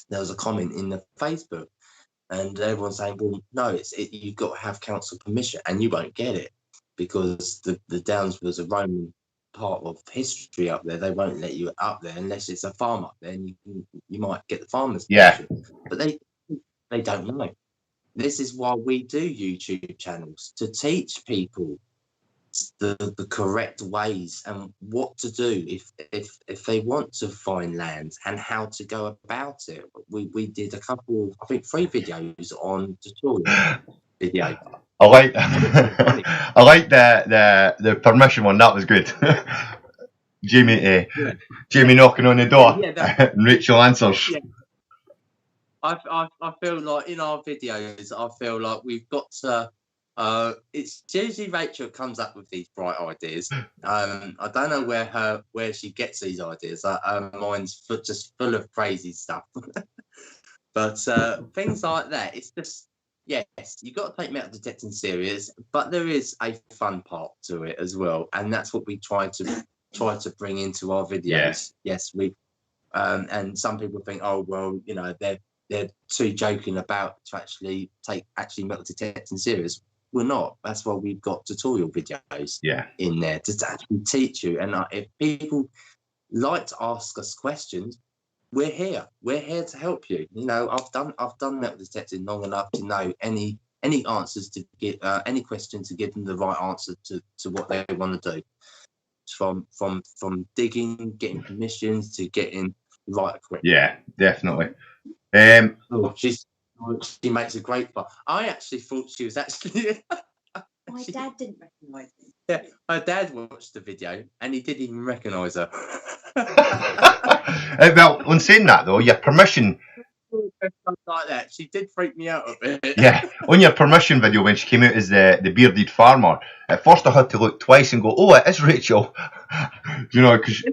There was a comment in the Facebook, and everyone's saying, well, no, you've got to have council permission, and you won't get it because the Downs was a Roman part of history up there. They won't let you up there unless it's a farm up there, and you might get the farmers permission. But they don't know. This is why we do YouTube channels, to teach people the correct ways and what to do if they want to find land and how to go about it. We did a couple, I think 3 videos on tutorial video. I like the permission one. That was good. Jamie knocking on the door and Rachel answers. Yeah. I feel like in our videos, I feel like we've got to. It's usually Rachel comes up with these bright ideas. I don't know where she gets these ideas. Mine's just full of crazy stuff. But things like that, it's just, yes, you've got to take metal detecting serious, but there is a fun part to it as well, and that's what we try to bring into our videos. Yes, And some people think, oh well, you know, they're too joking about to actually take metal detecting serious. We're not. That's why we've got tutorial videos in there to actually teach you. And if people like to ask us questions, we're here. We're here to help you. You know, I've done metal detecting long enough to know any answers to get any question to give them the right answer to what they want to do. From digging, getting permissions to getting the right equipment. Yeah, definitely. She makes a great part. I actually thought she was actually. My dad didn't recognise me. Yeah, my dad watched the video and he didn't even recognise her. Well, on saying that though, your permission. Like that, she did freak me out a bit. Yeah, on your permission video when she came out as the bearded farmer, at first I had to look twice and go, "Oh, it is Rachel," you know, because she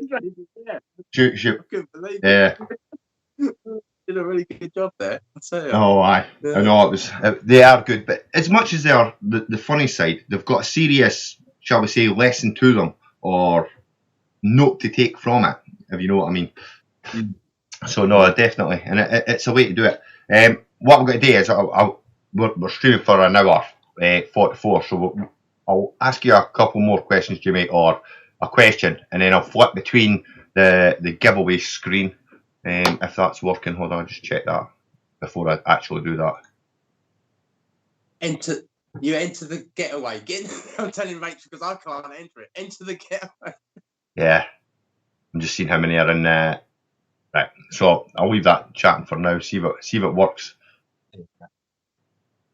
I couldn't believe yeah. it. Did a really good job there. I'll tell you. Oh, aye. Yeah. I know it was. They are good, but as much as they are the funny side, they've got a serious, shall we say, lesson to them or note to take from it, if you know what I mean. So no, definitely, and it's a way to do it. What I'm going to do is we're streaming for an hour, 44. So I'll ask you a couple more questions, Jimmy, or a question, and then I'll flip between the giveaway screen. If that's working, hold on, I'll just check that before I actually do that. Enter the getaway. I'm telling Rachel because I can't enter it. Enter the getaway. Yeah, I'm just seeing how many are in there. Right, so I'll leave that chatting for now. See if it works.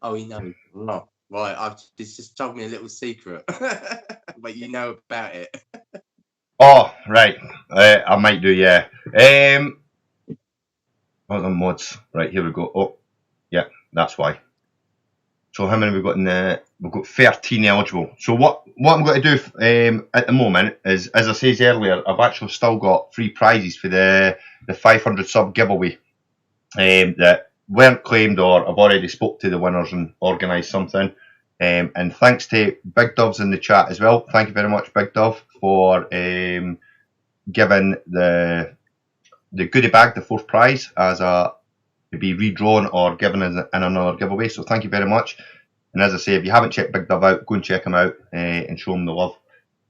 Oh, he knows. No. Right, it's just told me a little secret, but you know about it. Oh, right. I might do, yeah. Hold on, mods. Right, here we go. Oh, yeah, that's why. So how many have we got in there? We've got 13 eligible. So what I'm going to do at the moment is, as I said earlier, I've actually still got 3 prizes for the 500 sub giveaway that weren't claimed, or I've already spoke to the winners and organised something. And thanks to Big Dove's in the chat as well. Thank you very much, Big Dove, for giving the goodie bag, the 4th prize, as to be redrawn or given in another giveaway. So thank you very much. And as I say, if you haven't checked Big Dove out, go and check him out and show him the love.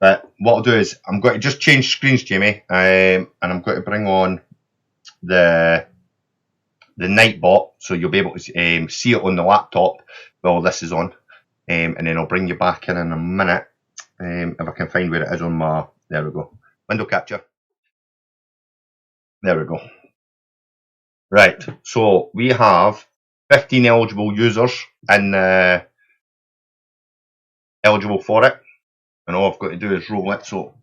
But what I'll do is I'm going to just change screens, Jamie, and I'm going to bring on the Nightbot, so you'll be able to see it on the laptop while this is on, and then I'll bring you back in a minute if I can find where it is on my. There we go. Window capture. There we go. Right, so we have 15 eligible users and eligible for it, and all I've got to do is roll it. So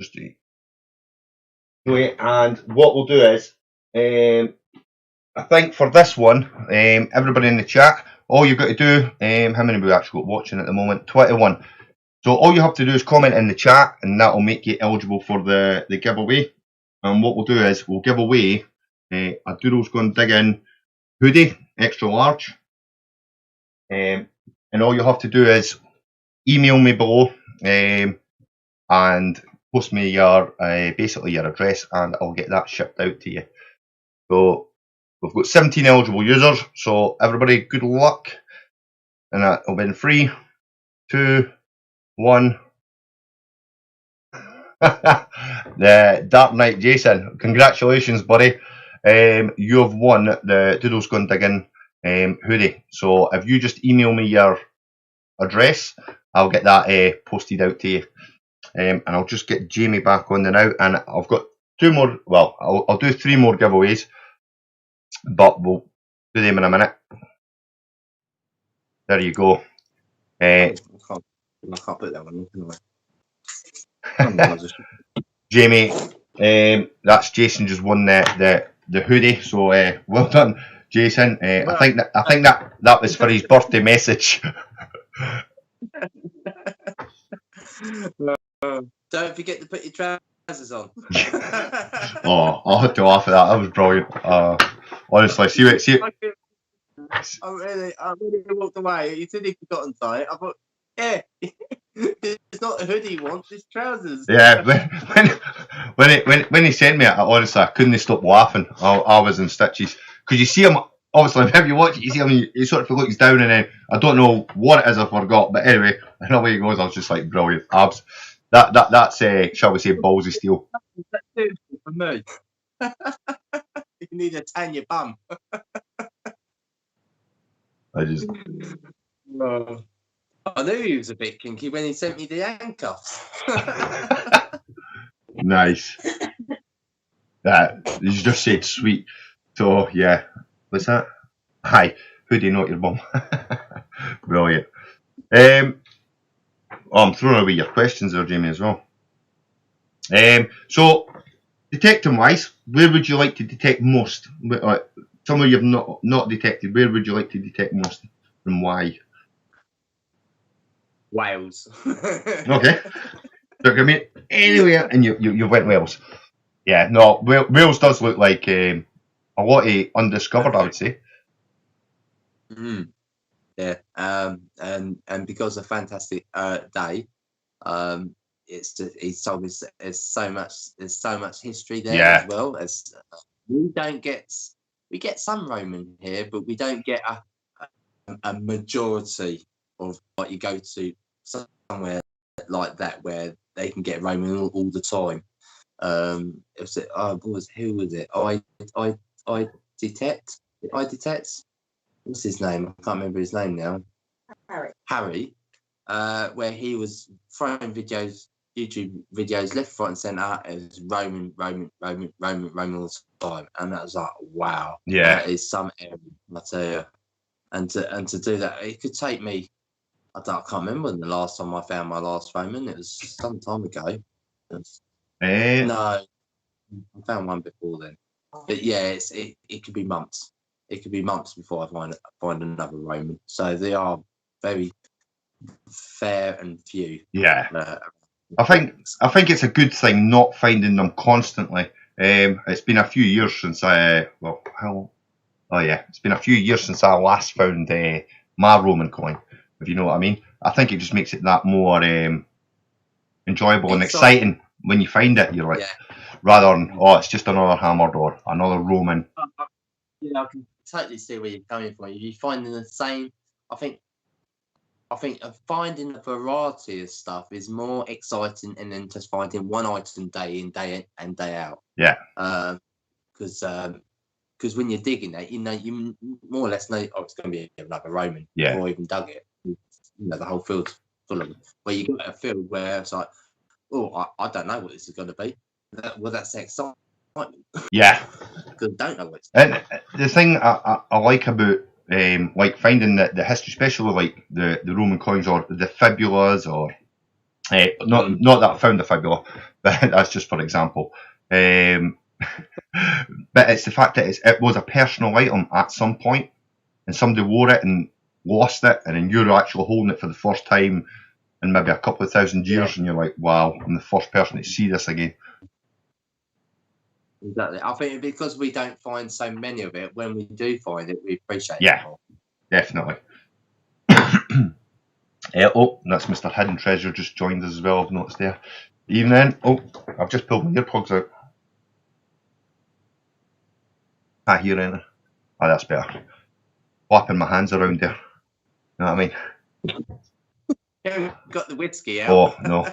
just do it, and what we'll do is, I think for this one, everybody in the chat, all you've got to do, how many have we actually got watching at the moment? 21. So all you have to do is comment in the chat, and that will make you eligible for the giveaway. And what we'll do is we'll give away a Doodles Gone Diggin hoodie, extra large. And all you have to do is email me below and post me your basically your address, and I'll get that shipped out to you. So we've got 17 eligible users, so everybody, good luck. And that'll be in 3, 2, 1. The Dark Knight Jason, congratulations, buddy. You have won the Doodles Gone Diggin hoodie. So if you just email me your address, I'll get that posted out to you. And I'll just get Jamie back on the now, and I've got 2 more. Well, I'll do 3 more giveaways, but we'll do them in a minute. There you go. I can't put that one in. Jamie, that's Jason just won the hoodie. So well done, Jason. I think that was for his birthday message. Don't forget to put your trousers on. Oh, I had to laugh at that. That was brilliant. Honestly, see it. I really walked away. You said he forgot on time. I thought, yeah. It's not a hoodie he wants, it's trousers. Yeah, when he sent me it, honestly, I couldn't stop laughing. I was in stitches. Because you see him, obviously, if you watch it, you see him, he sort of looks down, and then I don't know what it is I forgot, but anyway, and away he goes. I was just like, brilliant. Abs. That's, shall we say, ballsy steel. That's it for me. You need to tan your bum. I just. I knew he was a bit kinky when he sent me the handcuffs. Nice. You just said sweet. So, yeah. What's that? Hi. Hoodie, not your mum. Brilliant. I'm throwing away your questions there, Jamie, as well. So, detecting-wise, where would you like to detect most? Somewhere you've not detected, where would you like to detect most, and why? Wales. Okay. So, I mean, anywhere, and you went Wales. Yeah, no, Wales does look like a lot of undiscovered, I would say. Yeah, and because of Fantastic Day, he's told us there's so much history there as well. As we get some Roman here, but we don't get a majority of what you go to somewhere like that where they can get Roman all the time. Who was it? I detect. What's his name? I can't remember his name now. Harry. Where he was throwing YouTube videos left, right, and centre as Roman all the time, and that was like, wow, that is some area, I tell you. And to do that, it could take me. I can't remember when the last time I found my last Roman. It was some time ago. No, I found one before then. But yeah, it could be months. It could be months before I find another Roman. So they are very fair and few. Yeah. I think it's a good thing not finding them constantly. It's been a few years since it's been a few years since I last found my Roman coin, if you know what I mean. I think it just makes it that more enjoyable and exciting when you find it. You're like, rather than, it's just another hammered or another Roman. Yeah, I can totally see where you're coming from. If you're finding the same, I think finding a variety of stuff is more exciting than just finding one item day in, day out. Yeah. Because when you're digging that, you more or less know, it's going to be another Roman. Yeah. Before I even dug it. The whole field's full of them. But you got a field where it's like, I don't know what this is going to be. That's exciting. Yeah. Because I don't know what it's And the thing I like about like finding the history, especially like the Roman coins or the fibulas, or not that I found the fibula, but that's just for example. But it's the fact that it was a personal item at some point, and somebody wore it and lost it, and then you're actually holding it for the first time in maybe a couple of thousand years, and you're like, wow, I'm the first person to see this again. Exactly. I think because we don't find so many of it, when we do find it, we appreciate it. Yeah, definitely. That's Mr. Hidden Treasure just joined us as well. I've noticed there. Evening. I've just pulled my earplugs out. Can't hear anything. That's better. Flapping my hands around there. You know what I mean? You got the whiskey out. No.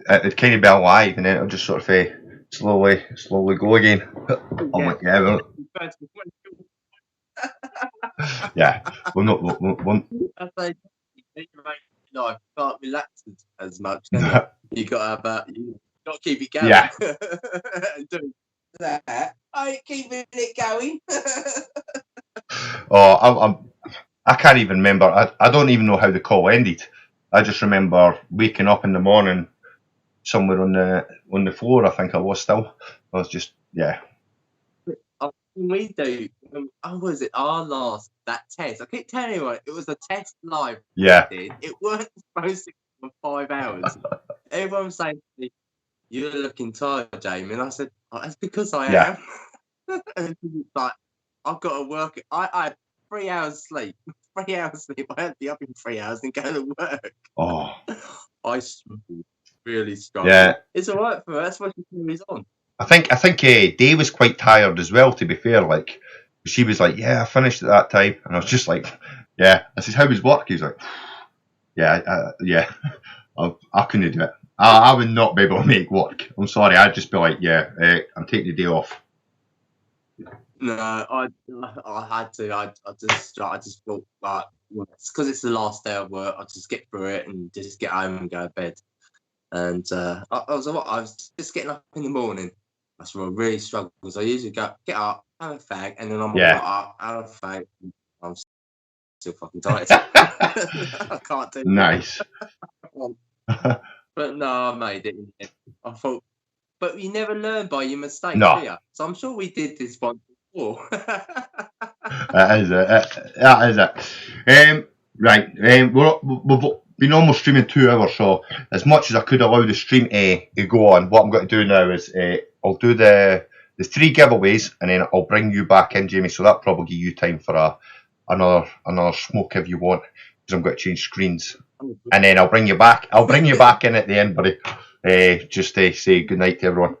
It'd kind of be alive, and then it'll just sort of slowly go again. I'm like, yeah, well. Yeah, we're not. No, I can't relax as much. You got to keep it going. Yeah. Do that. I keeping it going. I can't even remember. I don't even know how the call ended. I just remember waking up in the morning somewhere on the floor. I think I was still. I was just We do. Was it that test? I keep telling you, it was a test live. Yeah. It weren't supposed to go for 5 hours. Everyone was saying to me, "You're looking tired, Jamie," and I said, "That's because I am." And it's like, I've got to work. I had 3 hours sleep. 3 hours sleep. I had to be up in 3 hours and go to work. Oh, I struggled, really struggled. yeah. It's all right for her. That's what she carries on. I think Day was quite tired as well, to be fair. Like, she was like, yeah, I finished at that time. And I was just like, yeah. I said, how was work? He's like, yeah, yeah. I couldn't do it. I would not be able to make work. I'm sorry. I'd just be like, yeah, I'm taking the day off. No, I had to. I just thought like, because it's the last day of work, I'll just get through it and just get home and go to bed. And I was just getting up in the morning. That's where I really struggle, because I usually get up, have a fag, and then I'm up, have a fag. I'm still fucking tired. I can't do it. Nice. But no, I made it. I thought, but you never learn by your mistakes, No. do you? So I'm sure we did this once before. That is it. That is it. Right. We've been almost streaming 2 hours, so as much as I could allow the stream to go on, what I'm going to do now is I'll do the 3 giveaways, and then I'll bring you back in, Jamie. So that probably give you time for another smoke if you want, because I'm going to change screens, and then I'll bring you back. I'll bring you back in at the end, buddy. Just to say good night to everyone.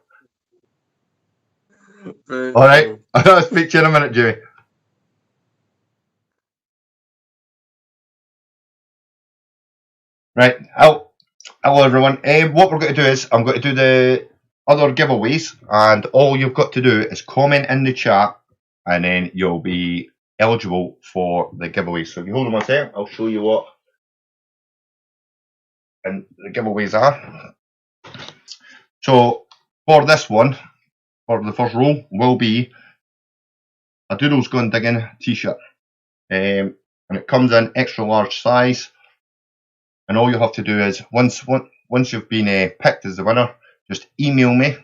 All right. I'll speak to you in a minute, Jamie. Right. Hello everyone. What we're going to do is I'm going to do the other giveaways, and all you've got to do is comment in the chat, and then you'll be eligible for the giveaways. So if you hold on one second, I'll show you what and the giveaways are. So for this one, for the first row, will be a Doodles Gone Diggin t-shirt, and it comes in extra large size. And all you have to do is once you've been picked as the winner, just email me.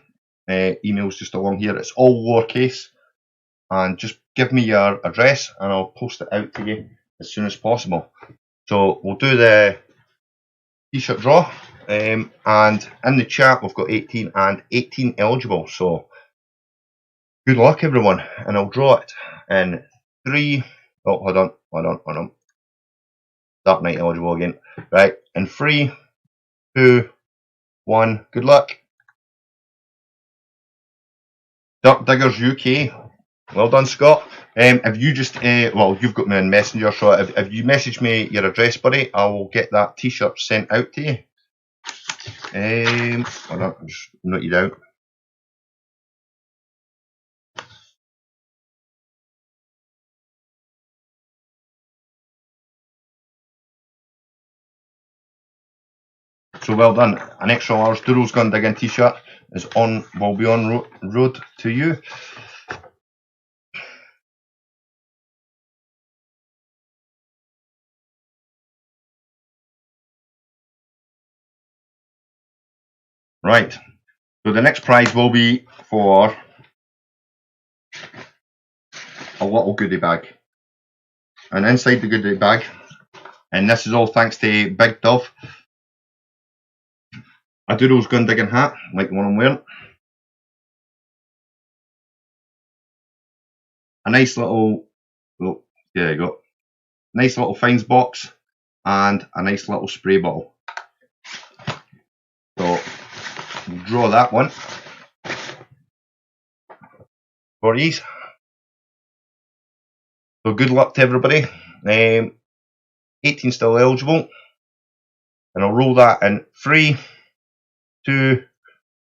Email's just along here. It's all lowercase, and just give me your address, and I'll post it out to you as soon as possible. So we'll do the t-shirt draw, and in the chat we've got 18 and 18 eligible. So good luck, everyone, and I'll draw it in 3. Oh, hold on. That night eligible again. Right, in 3, 2, 1. Good luck. Dirt Diggers UK. Well done, Scott. If you just well, you've got me in Messenger, so if you message me your address, buddy, I will get that t-shirt sent out to you. Hold on, I'll just note you down. So well done. An extra large Doodles Gone Diggin t-shirt will be on road to you. Right. So the next prize will be for a little goodie bag. And inside the goodie bag, and this is all thanks to Big Dove, a Doodles Gone Diggin hat, like the one I'm wearing. A nice little, oh, there you go. Nice little fines box, and a nice little spray bottle. So we'll draw that one for these. So good luck to everybody. 18 still eligible, and I'll roll that in 3, 2,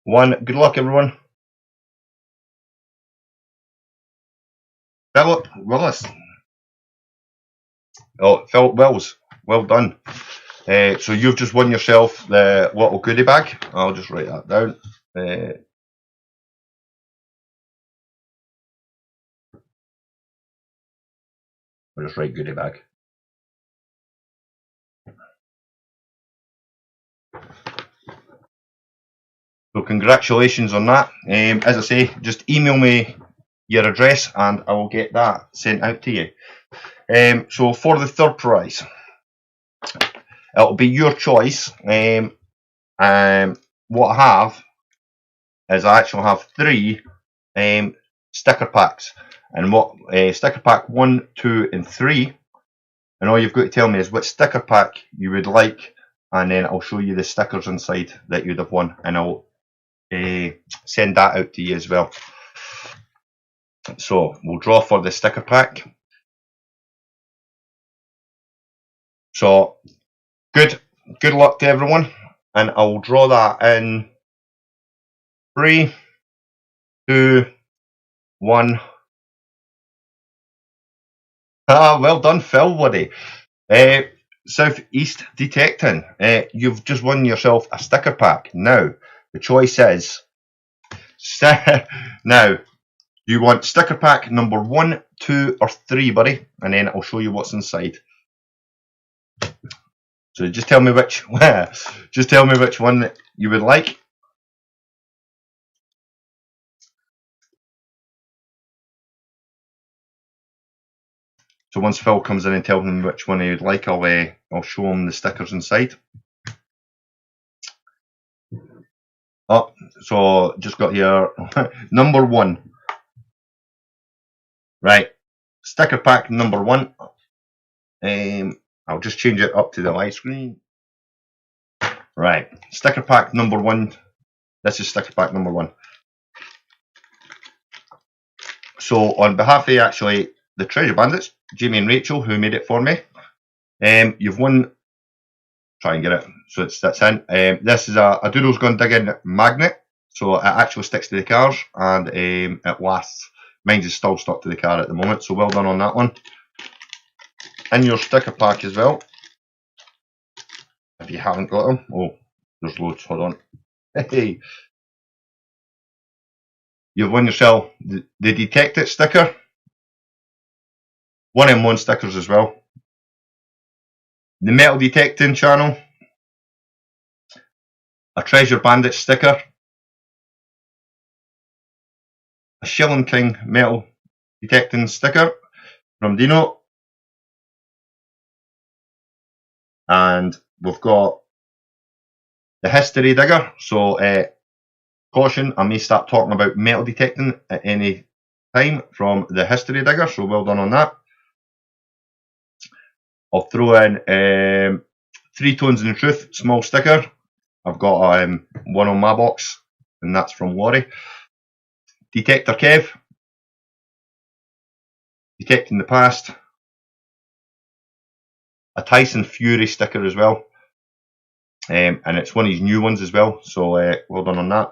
1. Good luck, everyone. Philip Willis. Oh, Philip Wills. Well done. So you've just won yourself the little goodie bag. I'll just write that down. I'll just write goodie bag. So congratulations on that. As I say, just email me your address and I will get that sent out to you. So for the third prize, it'll be your choice. What I have is I actually have 3 sticker packs, and what sticker pack 1, 2, and 3 and all you've got to tell me is which sticker pack you would like, and then I'll show you the stickers inside that you'd have won, and I'll send that out to you as well. So we'll draw for the sticker pack. So good luck to everyone, and I'll draw that in 3, 2, 1. Well done, Phil, Woody. Southeast Detecting, you've just won yourself a sticker pack. Now, the choice is, now, you want sticker pack number 1, 2, or 3, buddy, and then I'll show you what's inside. So just tell me which, just tell me which one that you would like. So once Phil comes in and tells him which one he would like, I'll show him the stickers inside. Oh, so just got here number 1. Right, sticker pack number 1. I'll just change it up to the live screen. Right, sticker pack number 1. This is sticker pack number 1. So on behalf of actually the Treasure Bandits, Jamie and Rachel, who made it for me, you've won. Try and get it so it sticks in. This is a Doodles Gone Diggin magnet, so it actually sticks to the cars, and it lasts. Mine's is still stuck to the car at the moment, so well done on that one. In your sticker pack as well, if you haven't got them. Oh, there's loads. Hold on. Hey, you've won yourself the Detect It sticker, 1M1 stickers as well, the Metal Detecting channel, a Treasure Bandit sticker, a Shilling King Metal Detecting sticker from Dino, and we've got the History Digger. So caution, I may start talking about metal detecting at any time from the History Digger, so well done on that. I'll throw in 3 Tones in the Truth small sticker. I've got one on my box, and that's from Laurie. Detector Kev, Detecting the Past, a Tyson Fury sticker as well, and it's one of his new ones as well, so well done on that.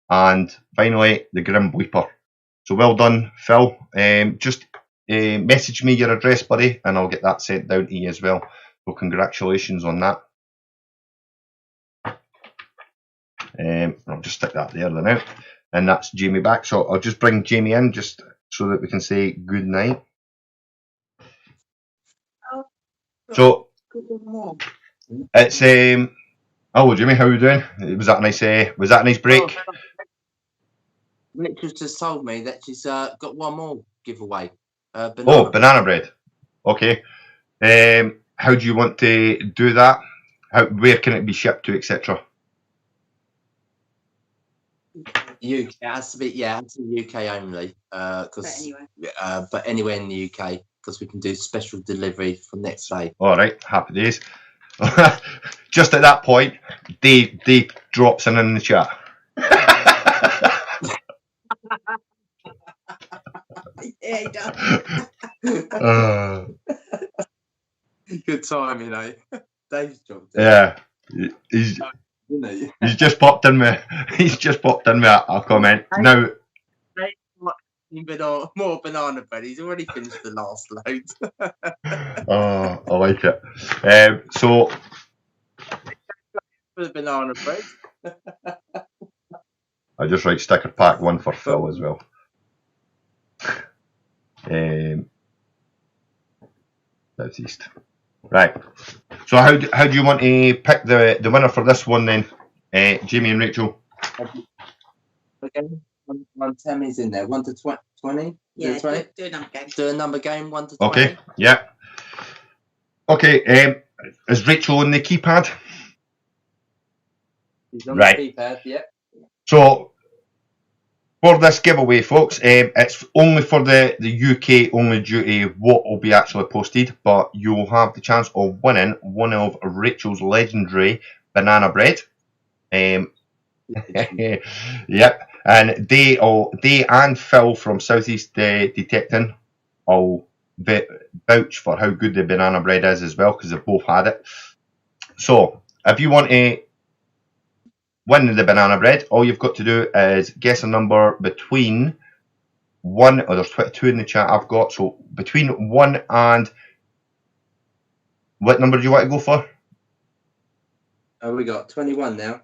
And finally, the Grim Bleeper. So well done, Phil. Just message me your address, buddy, and I'll get that sent down to you as well. So congratulations on that. I'll just stick that there now, and that's Jamie back. So I'll just bring Jamie in just so that we can say good night. So it's hello Jamie, how are you doing? Was that a nice break? Rachel's just told me that she's got one more giveaway. Banana bread. Okay. How do you want to do that? Where can it be shipped to, etc.? UK. It has to be UK only. But anywhere in the UK, because we can do special delivery from next day. All right, happy days. Just at that point, Dave drops in the chat. Yeah, he does. Good time, you know. Dave's dropped in. Yeah, he's just popped in with a comment now. More banana bread. He's already finished the last load. Oh, I like it. So for the banana bread. I just write sticker pack 1 for Phil as well. That's East. Right. So how do you want to pick the winner for this one then, Jamie and Rachel? Okay. One Tammy's in there. 1 to 20. Yeah, do a number game. Do a number game. 1 to 20. Okay. Yeah. Okay. Is Rachel on the keypad? She's on the keypad. Yeah. So for this giveaway, folks, it's only for the UK only due to what will be actually posted, but you'll have the chance of winning one of Rachel's legendary banana bread. Yep, and they and Phil from Southeast Detecting will vouch for how good the banana bread is as well, because they've both had it. So, if you want to win the banana bread, all you've got to do is guess a number between 1, or there's 22 in the chat I've got, so between 1 and, what number do you want to go for? Oh, we got 21 now.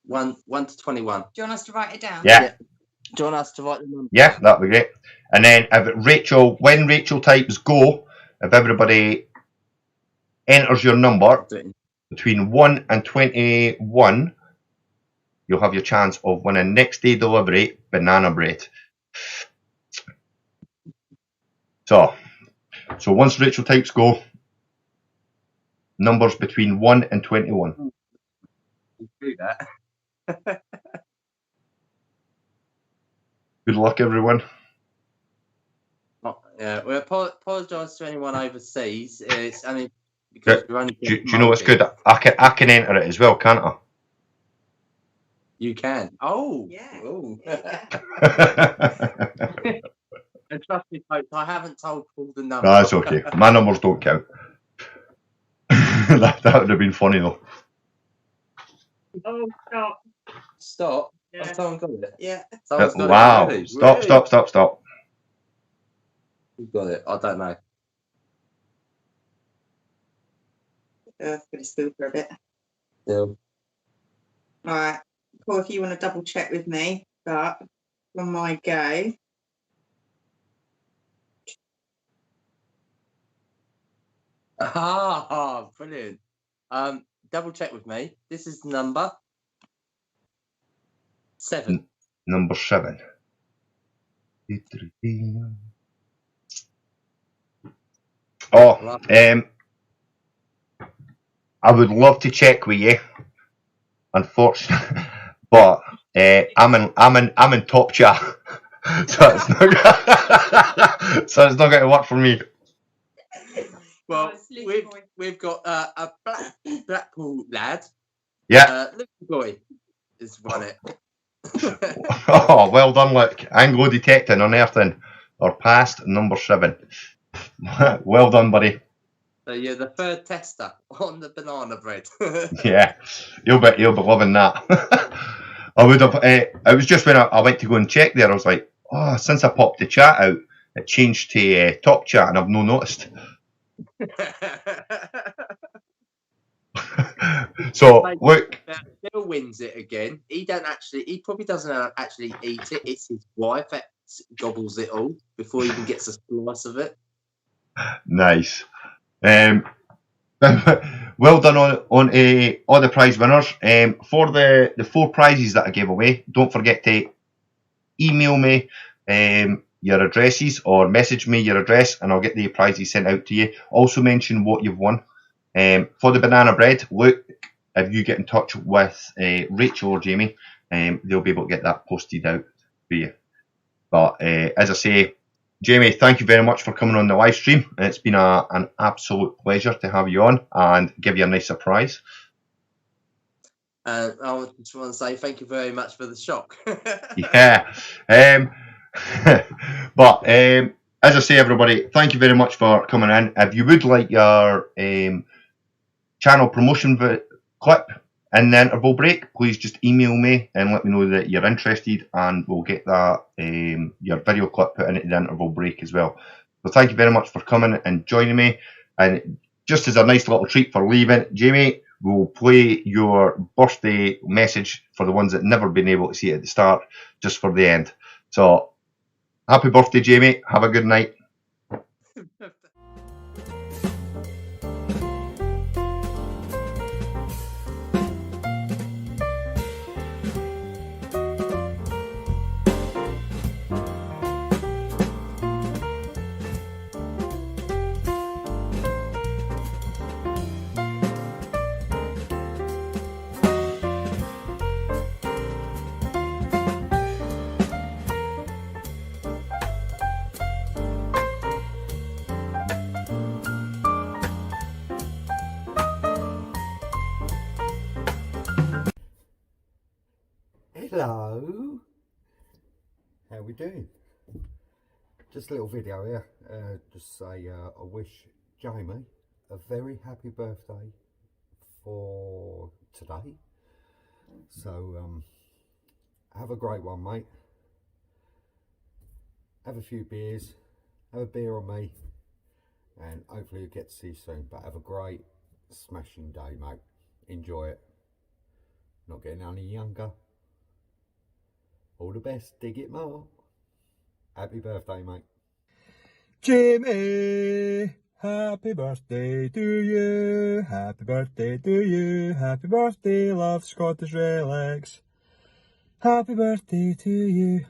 1 to 21. Do you want us to write it down? Yeah. Do you want us to write the number? Yeah, that'd be great. And then when Rachel types go, if everybody enters your number between 1 and 21, you'll have your chance of winning next day delivery banana bread. So once Rachel types go, numbers between 1 and 21. Do that. Good luck, everyone. Yeah, we apologise to anyone overseas. It's only because we're only. Do you know what's good? I can enter it as well, can't I? You can. Oh, yeah. Oh. And trust me, folks, I haven't told Paul the number. That's okay. My numbers don't count. that would have been funny though. Oh, stop. Stop. Yeah. Someone got it. Yeah. Someone's got Wow. it. Really? Stop. Who got it? I don't know. Going to spill for a bit. Still. Alright. Paul, if you want to double check with me, but on my go. Ah, brilliant. Double check with me. This is number 7. Number 7. Oh, I would love to check with you, unfortunately, but I'm in top chat, so it's not going to work for me. Well, we've got a Blackpool lad. Yeah. Luke Boy has won it. Oh, well done, Luke. Anglo Detecting, unearthing, or past number 7. Well done, buddy. So you're the third tester on the banana bread. Yeah, you'll be loving that. I would have. It was just when I went to go and check there, I was like, oh, since I popped the chat out, it changed to top chat, and I've no noticed. So look, Bill wins it again. He probably doesn't actually eat it. It's his wife that gobbles it all before he even gets a slice of it. Nice. Well done on all the prize winners. For the 4 prizes that I gave away, don't forget to email me your addresses or message me your address, and I'll get the prizes sent out to you. Also mention what you've won. For the banana bread, Luke, if you get in touch with Rachel or Jamie, they'll be able to get that posted out for you. But as I say, Jamie, thank you very much for coming on the live stream. It's been an absolute pleasure to have you on and give you a nice surprise. I just want to say thank you very much for the shock. Yeah. But as I say, everybody, thank you very much for coming in. If you would like your channel promotion clip in the interval break, please just email me and let me know that you're interested, and we'll get that your video clip put into the interval break as well. So thank you very much for coming and joining me. And just as a nice little treat for leaving, Jamie, we'll play your birthday message for the ones that never been able to see it at the start, just for the end. So happy birthday, Jamie. Have a good night. How we doing? Just a little video here. Just say I wish Jamie a very happy birthday for today. So have a great one, mate. Have a few beers. Have a beer on me, and hopefully you'll get to see you soon. But have a great smashing day, mate. Enjoy it. Not getting any younger. All the best. Dig it more. Happy birthday, mate. Jimmy, happy birthday to you. Happy birthday to you. Happy birthday, love Scottish relics. Happy birthday to you.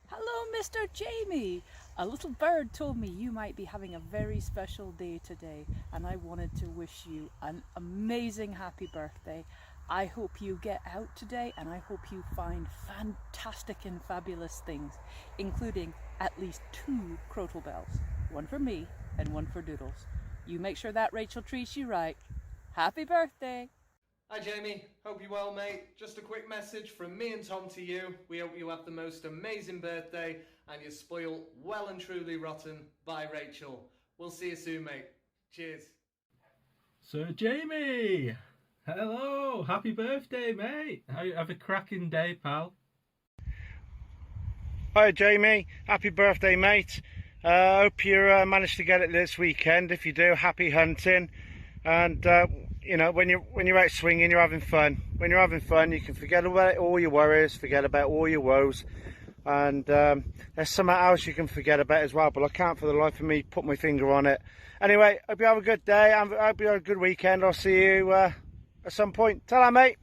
Hello, Mr. Jamie. A little bird told me you might be having a very special day today, and I wanted to wish you an amazing happy birthday. I hope you get out today, and I hope you find fantastic and fabulous things, including at least 2 crotal bells. One for me and one for Doodles. You make sure that Rachel treats you right. Happy birthday! Hi Jamie, hope you're well mate. Just a quick message from me and Tom to you. We hope you have the most amazing birthday and you're spoiled well and truly rotten by Rachel. We'll see you soon mate. Cheers. Sir Jamie! Hello! Happy birthday, mate! Have a cracking day, pal. Hi Jamie, happy birthday mate. Hope you managed to get it this weekend. If you do, happy hunting. And you know, when you're out swinging, you're having fun. When you're having fun, you can forget about all your worries, forget about all your woes. And there's something else you can forget about as well, but I can't for the life of me put my finger on it. Anyway, hope you have a good day. I hope you have a good weekend. I'll see you at some point. Ta-ra, mate.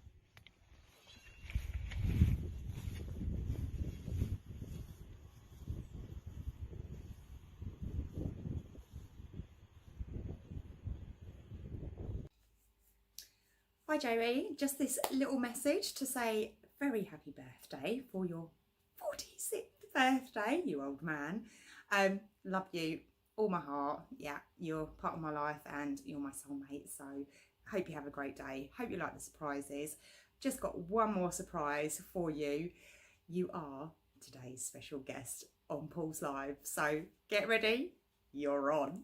Hi Joey, just this little message to say very happy birthday for your 46th birthday, you old man. Love you, all my heart. Yeah, you're part of my life and you're my soulmate, so hope you have a great day. Hope you like the surprises. Just got one more surprise for you. You are today's special guest on Paul's Live, so get ready, you're on.